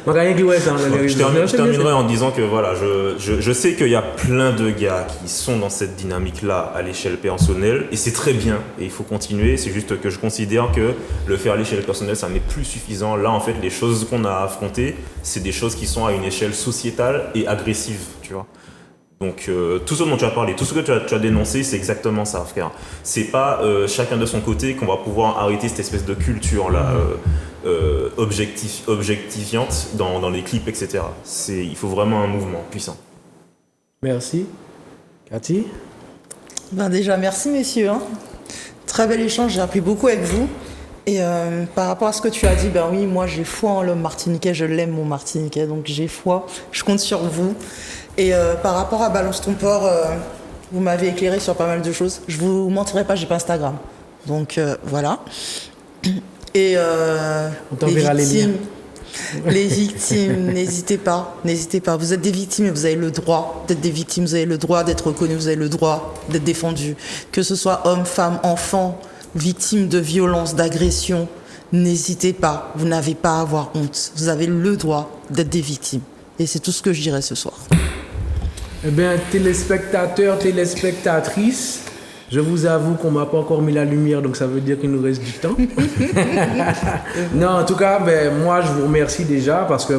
rien qui je terminerai en disant que voilà, je sais qu'il y a plein de gars qui sont dans cette dynamique-là à l'échelle personnelle et c'est très bien et il faut continuer. C'est juste que je considère que le faire à l'échelle personnelle, ça n'est plus suffisant. Là, en fait, les choses qu'on a affrontées, c'est des choses qui sont à une échelle sociétale et agressive, tu vois. Donc tout ce dont tu as parlé, tout ce que tu as dénoncé, c'est exactement ça, frère. C'est pas chacun de son côté qu'on va pouvoir arrêter cette espèce de culture-là objectifiante dans les clips, etc. Il faut vraiment un mouvement puissant. Merci. Cathy? Déjà, merci messieurs. Très bel échange, j'ai appris beaucoup avec vous. Et par rapport à ce que tu as dit, oui, moi j'ai foi en l'homme martiniquais, je l'aime mon martiniquais, donc j'ai foi, je compte sur vous. Et par rapport à Balance ton port, vous m'avez éclairé sur pas mal de choses. Je vous mentirai pas, j'ai pas Instagram. Donc voilà. Et les victimes, n'hésitez pas. Vous êtes des victimes et vous avez le droit d'être des victimes, vous avez le droit d'être reconnus, vous avez le droit d'être défendus. Que ce soit hommes, femmes, enfants, victimes de violences, d'agressions, n'hésitez pas. Vous n'avez pas à avoir honte. Vous avez le droit d'être des victimes. Et c'est tout ce que je dirais ce soir. Eh bien, téléspectateurs, téléspectatrices, je vous avoue qu'on m'a pas encore mis la lumière, donc ça veut dire qu'il nous reste du temps. Non, en tout cas, moi, je vous remercie déjà parce que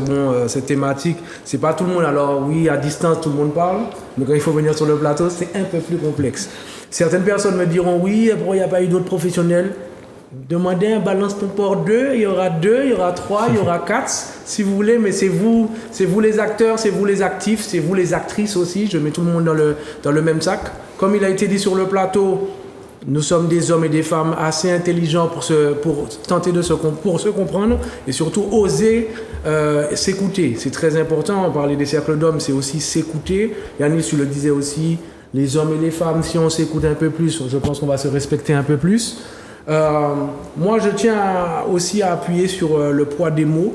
cette thématique, c'est pas tout le monde. Alors oui, à distance, tout le monde parle, mais quand il faut venir sur le plateau, c'est un peu plus complexe. Certaines personnes me diront oui, pourquoi il n'y a pas eu d'autres professionnels? Demandez un Balance ton port 2, il y aura 2, il y aura 3, il y aura 4, si vous voulez, mais c'est vous les acteurs, c'est vous les actifs, c'est vous les actrices aussi, je mets tout le monde dans le même sac. Comme il a été dit sur le plateau, nous sommes des hommes et des femmes assez intelligents pour tenter de se comprendre et surtout oser s'écouter. C'est très important, on parlait des cercles d'hommes, c'est aussi s'écouter. Yannis, tu le disais aussi, les hommes et les femmes, si on s'écoute un peu plus, je pense qu'on va se respecter un peu plus. Moi, je tiens aussi à appuyer sur le poids des mots.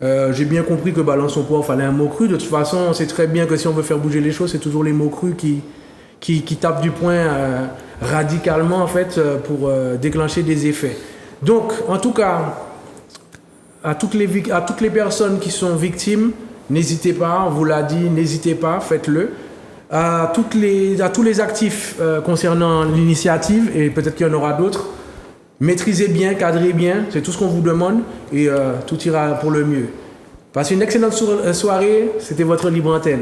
J'ai bien compris que Balance ton port, il fallait un mot cru. De toute façon, on sait très bien que si on veut faire bouger les choses, c'est toujours les mots crus qui tapent du poing radicalement en fait, pour déclencher des effets. Donc, en tout cas, à toutes les personnes qui sont victimes, n'hésitez pas, on vous l'a dit, n'hésitez pas, faites-le. À tous les actifs concernant l'initiative, et peut-être qu'il y en aura d'autres, maîtrisez bien, cadrez bien, c'est tout ce qu'on vous demande, et tout ira pour le mieux. Passez une excellente soirée, c'était votre Libre Antenne.